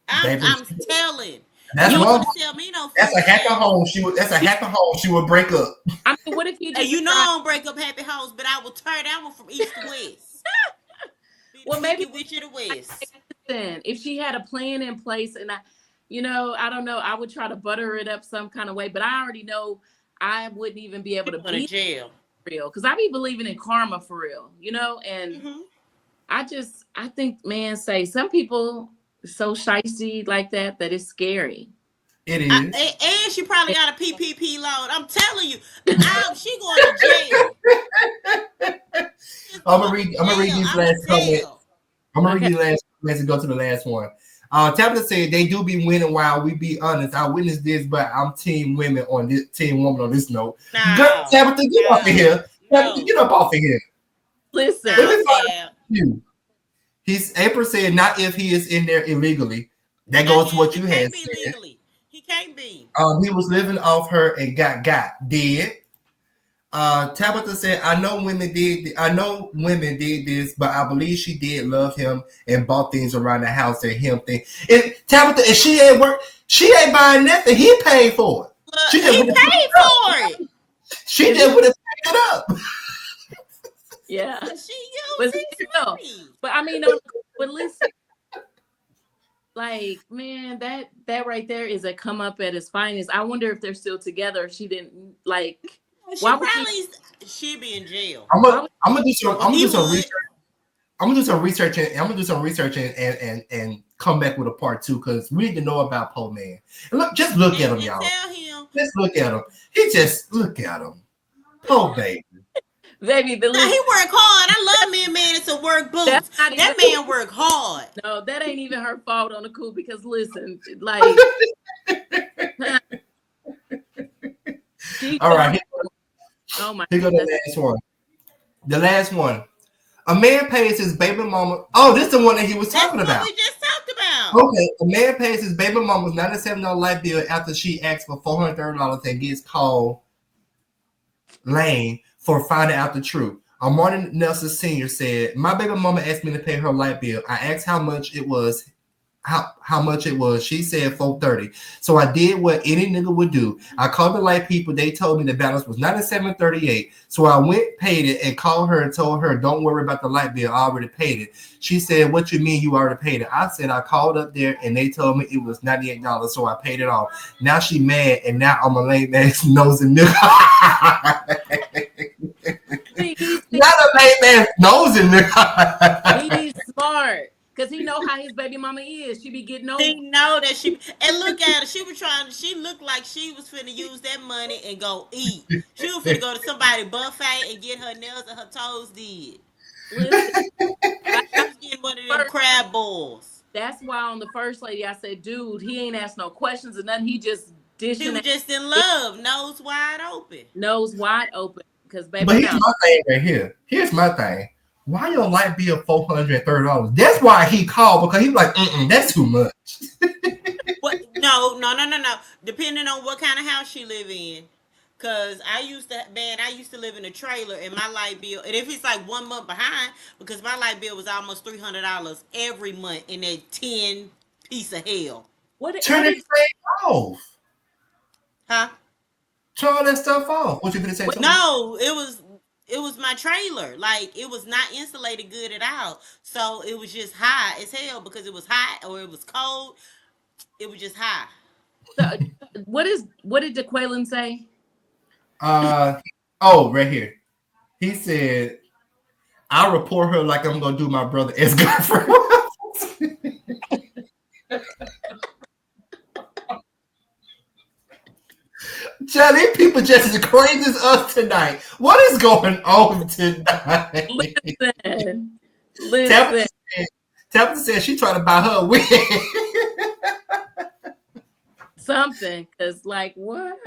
I'm telling. That's one. Tell me no. That's a happy home. That's a happy home. She would break up. I mean, what if you just? And I don't break up happy homes, but I will tear that one from east to west. Well, maybe with you to west. If she had a plan in place, and I don't know, I would try to butter it up some kind of way, but I already know I wouldn't even be able to be jail for real, because I be believing in karma for real, and I think, man, some people so shysty like that it's scary. It is. And she probably got a PPP loan. I'm telling you, she going to jail. I'm gonna read these last comments. I'm gonna read these last comments and go to the last one. Tabitha said they do be winning while we be honest. I witnessed this, but I'm team woman on this note. Girl, Tabitha, get off of here. Tabitha, get up off of here. Listen. April said not if he is in there illegally. That goes to what you had said. Legally. He can't be. He was living off her and got dead. Tabitha said, I know women did this, but I believe she did love him and bought things around the house that him thing. Tabitha, if she ain't work, she ain't buying nothing. He paid for it. She He just paid would have for it. She just would have picked it up. Yeah. She But used his still, money. but I mean, no, but listen, like, man, that right there is a come up at his finest. I wonder if they're still together. She didn't like. She Why would she? probably she'd be in jail. I'm Why gonna would, I'm gonna do some I'm gonna He do some would. research. I'm gonna do some research and come back with a part 2 because we need to know about Poe Man. And look at him, And y'all. tell him. Just look at him. Look at him. Poe baby. baby, but Now he listen, work hard. I love me a man to work that's boots. not even. That man work hard. No, that ain't even her fault on the cool because listen, like, she. All right, Oh my here go goodness. the last one. The last one. A man pays his baby mama. Oh, this is the one that he was talking That's about. what we just talked about. Okay, a man pays his baby mama's $97 light bill after she asks for $430 and gets called lame for finding out the truth. Martin Nelson Sr. said, "My baby mama asked me to pay her light bill. I asked how much it was. How much it was. She said $430. So I did what any nigga would do. I called the light people. They told me the balance was $97.38. So I went, paid it, and called her and told her, don't worry about the light bill. I already paid it. She said, what you mean you already paid it? I said, I called up there and they told me it was $98. So I paid it off. Now she mad and now I'm a lame ass nosy nigga." Not a lame ass nosy nigga. He's smart. Cause he know how his baby mama is. She be getting over. He know that she and look at her. She was trying. She looked like she was finna use that money and go eat. She was finna go to somebody buffet and get her nails and her toes did. Listen, She was getting one of them crab balls. that's why on the first lady I said, dude, he ain't asked no questions or nothing. He just dishing. He was just in love, nose wide open. Nose wide open. Cause baby, but here's my thing right here. Here's my thing. Why your light bill $430? That's why he called, because he's like, that's too much. What? No. Depending on what kind of house she live in. Cause I used to live in a trailer and my light bill, and if it's like 1 month behind, because my light bill was almost $300 every month in that 10 piece of hell. Turn that thing off. Huh? Turn all that stuff off. What you gonna say? No, it was my trailer. Like, it was not insulated good at all. So it was just high as hell because it was hot or it was cold. It was just high. So, what did DeQuaylen say? Right here. He said, I'll report her like I'm gonna do my brother as girlfriend. Johnny, people just as crazy as us tonight. What is going on tonight? Listen. Tabitha said she trying to buy her a wig. Something, cause like what?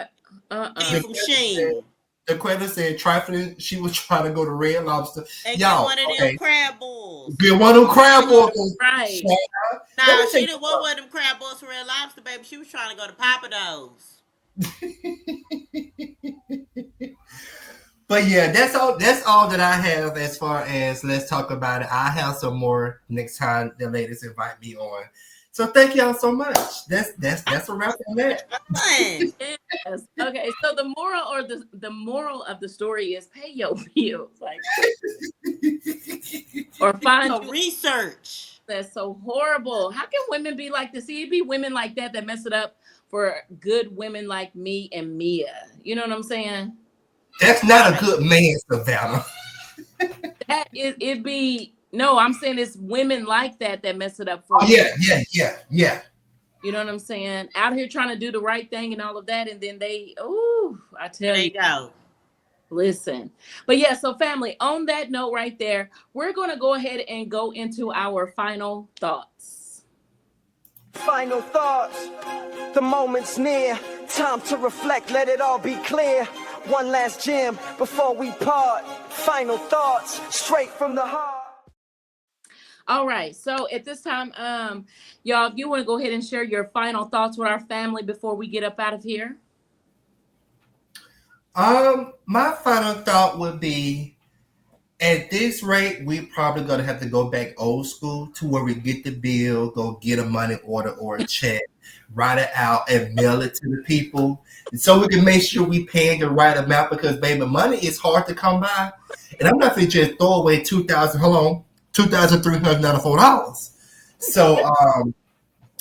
The Quetta said trifling. She was trying to go to Red Lobster. And y'all, get one of them crab balls. Get one of them crab balls. Right. Nah, she didn't want one of them crab balls for Red Lobster, baby. She was trying to go to Papa Do's. But yeah, that's all that I have as far as let's talk about it. I have some more next time the ladies invite me on. So thank y'all so much. That's a wrap on that. Yes. Okay. So the moral of the story is pay your bills, like, or find research. That's so horrible. How can women be like this? See, it be women like that mess it up for good women like me and Mia. You know what I'm saying? That's not a good man, Savannah. It be. No, I'm saying it's women like that mess it up for yeah. You know what I'm saying? Out here trying to do the right thing and all of that, and then I tell you. Go. Listen. But yeah, so family, on that note right there, we're going to go ahead and go into our final thoughts. Final thoughts. The moment's near. Time to reflect, let it all be clear. One last gem before we part. Final thoughts, straight from the heart. All right. So at this time, y'all, if you want to go ahead and share your final thoughts with our family before we get up out of here. My final thought would be, at this rate, we probably gonna have to go back old school to where we get the bill, go get a money order or a check, write it out, and mail it to the people, so we can make sure we paying the right amount. Because baby, money is hard to come by, and I'm not gonna just throw away $2,394.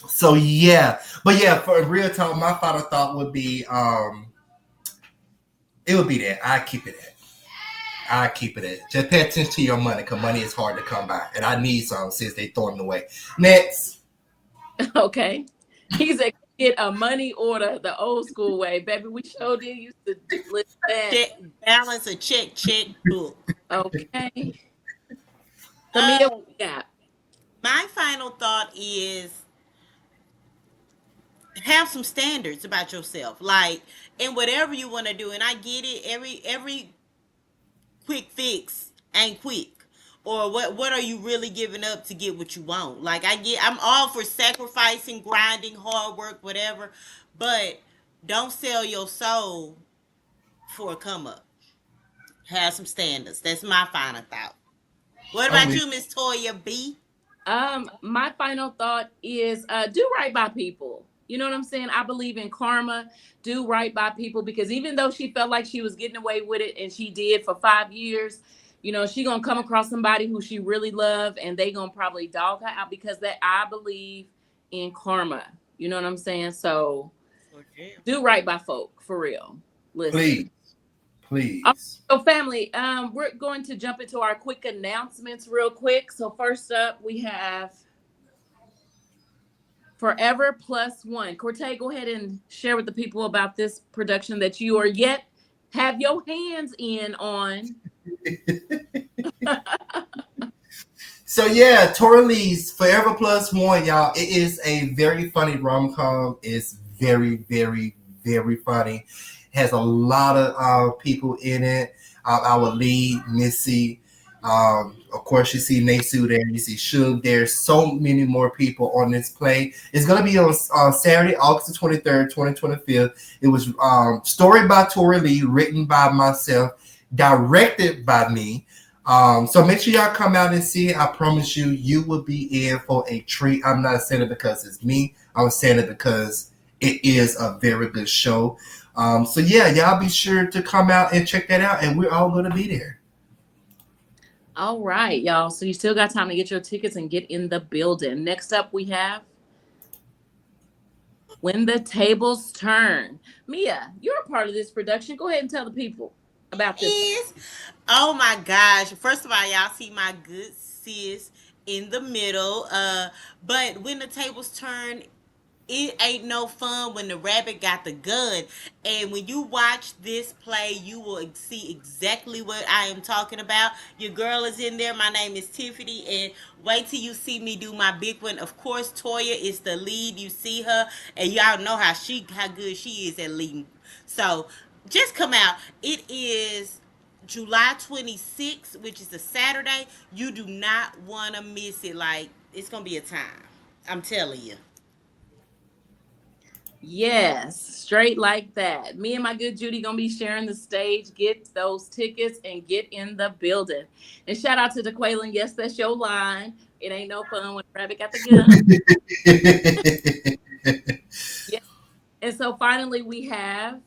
So yeah, but yeah, for real talk, my final thought would be it would be that I keep it at. I keep it at. Just pay attention to your money, because money is hard to come by, and I need some since they throwing it away. Next. Okay. He's a get a money order the old school way, baby. We sure did used to list that. Check balance a checkbook. Okay. Tamia, what we got? My final thought is have some standards about yourself, like in whatever you want to do. And I get it. Every quick fix ain't quick. Or what are you really giving up to get what you want? Like I'm all for sacrificing, grinding, hard work, whatever, but don't sell your soul for a come up. Have some standards. That's my final thought. What about you, Miss Toya B? My final thought is do right by people. You know what I'm saying? I believe in karma. Do right by people, because even though she felt like she was getting away with it, and she did for 5 years, you know, she gonna come across somebody who she really love, and they gonna probably dog her out, because that I believe in karma. You know what I'm saying? So do right by folk, for real. Listen. Please. So family, we're going to jump into our quick announcements real quick. So first up, we have Forever Plus One. Cortez, go ahead and share with the people about this production that you are yet have your hands in on. So yeah, Tora Lee's Forever Plus One, y'all. It is a very funny rom-com. It's very, very, very funny. It has a lot of people in it. Our lead, Missy. Of course, you see Nasu there. You see Suge. There's so many more people on this play. It's going to be on Saturday, August the 23rd, 2025. It was story by Tora Lee, written by myself, directed by me. So make sure y'all come out and see it. I promise you, you will be in for a treat. I'm not saying it because it's me. I'm saying it because it is a very good show. So yeah, y'all be sure to come out and check that out, and we're all going to be there. All right, y'all. So you still got time to get your tickets and get in the building. Next up, we have When the Tables Turn. Mia, you're a part of this production. Go ahead and tell the people about this. Oh my gosh. First of all, y'all see my good sis in the middle. But When the Tables Turn, it ain't no fun when the rabbit got the gun. And when you watch this play, you will see exactly what I am talking about. Your girl is in there. My name is Tiffany. And wait till you see me do my big one. Of course, Toya is the lead. You see her. And y'all know how good she is at leading. So just come out. It is July 26th, which is a Saturday. You do not want to miss it. Like, it's going to be a time. I'm telling you. Yes, straight like that. Me and my good Judy gonna be sharing the stage. Get those tickets and get in the building. And shout out to DeQuaylen. Yes, that's your line. It ain't no fun when Rabbit got the gun. Yeah. And so finally we have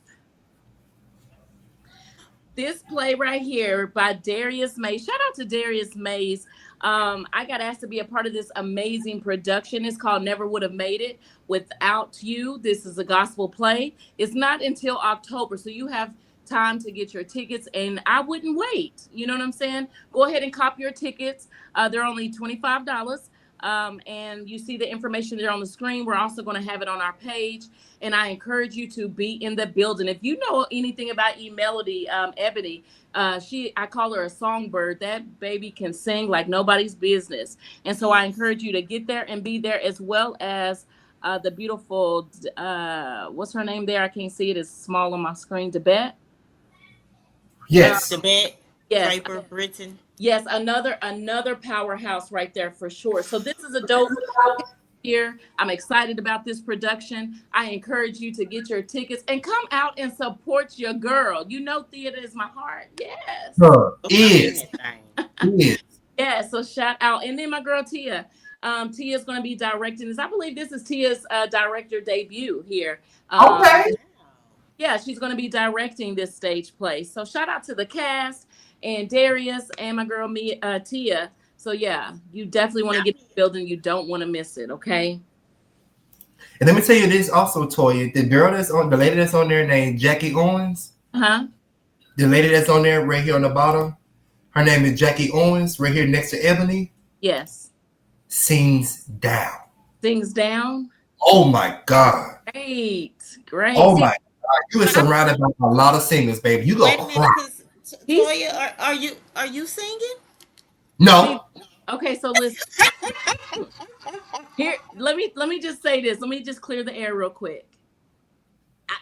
this play right here by Darius Mays. Shout out to Darius Mays. I got asked to be a part of this amazing production. It's called Never Would Have Made It Without You. This is a gospel play. It's not until October, so you have time to get your tickets, and I wouldn't wait. You know what I'm saying? Go ahead and cop your tickets. They're only $25. And you see the information there on the screen. We're also going to have it on our page, and I encourage you to be in the building. If you know anything about Melody, Ebony, I call her a songbird. That baby can sing like nobody's business. And so I encourage you to get there and be there, as well as the beautiful, what's her name there? I can't see it. It's small on my screen. Debette. Yes. Debette. Yes. Draper Britain. Yes, another powerhouse right there for sure. So this is a dope here. I'm excited about this production. I encourage you to get your tickets and come out and support your girl. You know, theater is my heart. Yes. Is. Yeah, so shout out. And then my girl Tia. Tia's going to be directing this. I believe this is Tia's director debut here. Okay. Yeah, she's going to be directing this stage play. So shout out to the cast and Darius and my girl Tia. So yeah, you definitely want to get in the building. You don't want to miss it. Okay. And let me tell you this also, Toya. The lady that's on there named Jackie Owens. Uh-huh. The lady that's on there right here on the bottom, her name is Jackie Owens, right here next to Ebony. Yes. Sings down. Sings down. Oh my God. Great. Oh my God. You are surrounded by a lot of singers, baby. You gonna cry. Toya, are you singing? No. Okay, so listen. Here, let me just say this. Let me just clear the air real quick.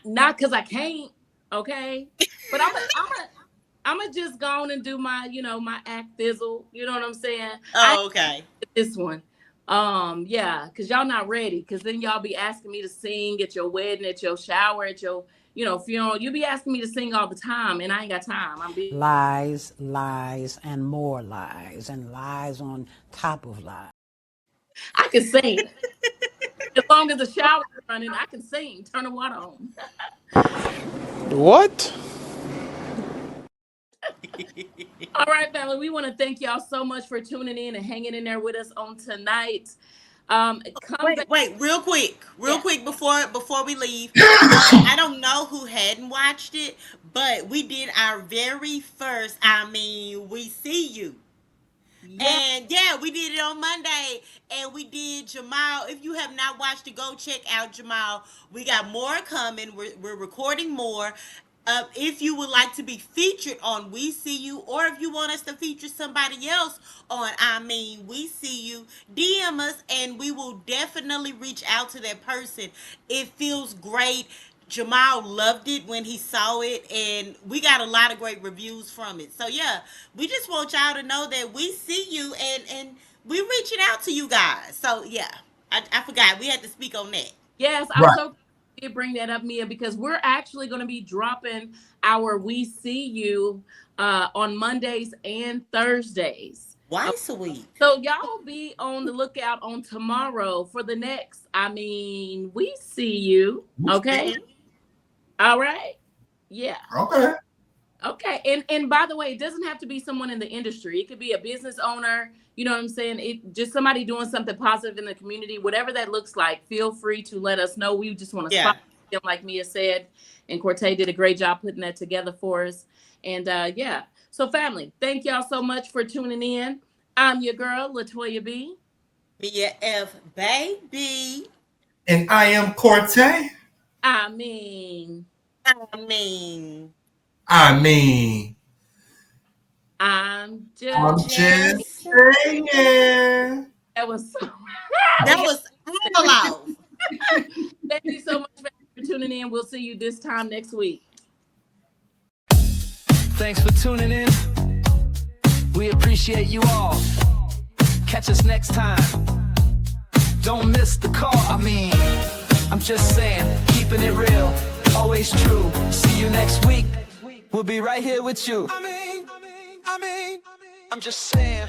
Not because I can't, okay? But I'm gonna just go on and do my, my act fizzle. You know what I'm saying? Oh, okay. This one. Yeah, because y'all not ready. Because then y'all be asking me to sing at your wedding, at your shower, at your, funeral. You be asking me to sing all the time, and I ain't got time. Lies, and more lies, and lies on top of lies. I can sing. As long as the shower is running, I can sing. Turn the water on. What? All right, family. We want to thank y'all so much for tuning in and hanging in there with us on tonight. Wait, real quick before we leave. I don't know who hadn't watched it, but we did our very first. We see you. Yeah. And yeah, we did it on Monday, and we did Jamal. If you have not watched it, go check out Jamal. We got more coming. We're recording more. If you would like to be featured on We See You, or if you want us to feature somebody else on We See You, DM us and we will definitely reach out to that person. It feels great. Jamal loved it when he saw it, and we got a lot of great reviews from it. So yeah, we just want y'all to know that we see you, and we reaching out to you guys. So yeah, I forgot we had to speak on that. Yes, I'm so glad you bring that up, Mia, because we're actually going to be dropping our We See You on Mondays and Thursdays. Twice a week. So y'all be on the lookout on tomorrow for the next, We See You. Okay. All right. Yeah. Okay. And by the way, it doesn't have to be someone in the industry. It could be a business owner. You know what I'm saying? It just somebody doing something positive in the community, whatever that looks like. Feel free to let us know. We just want to spot them, like Mia said. And Cortez did a great job putting that together for us. And yeah. So family, thank y'all so much for tuning in. I'm your girl, Latoya B. Mia F. Baby. And I am Cortez. I'm just saying. That was so all out. Thank you so much for tuning in. We'll see you this time next week. Thanks for tuning in. We appreciate you all. Catch us next time. Don't miss the call. I'm just saying, keeping it real, always true. See you next week. We'll be right here with you. I'm just saying.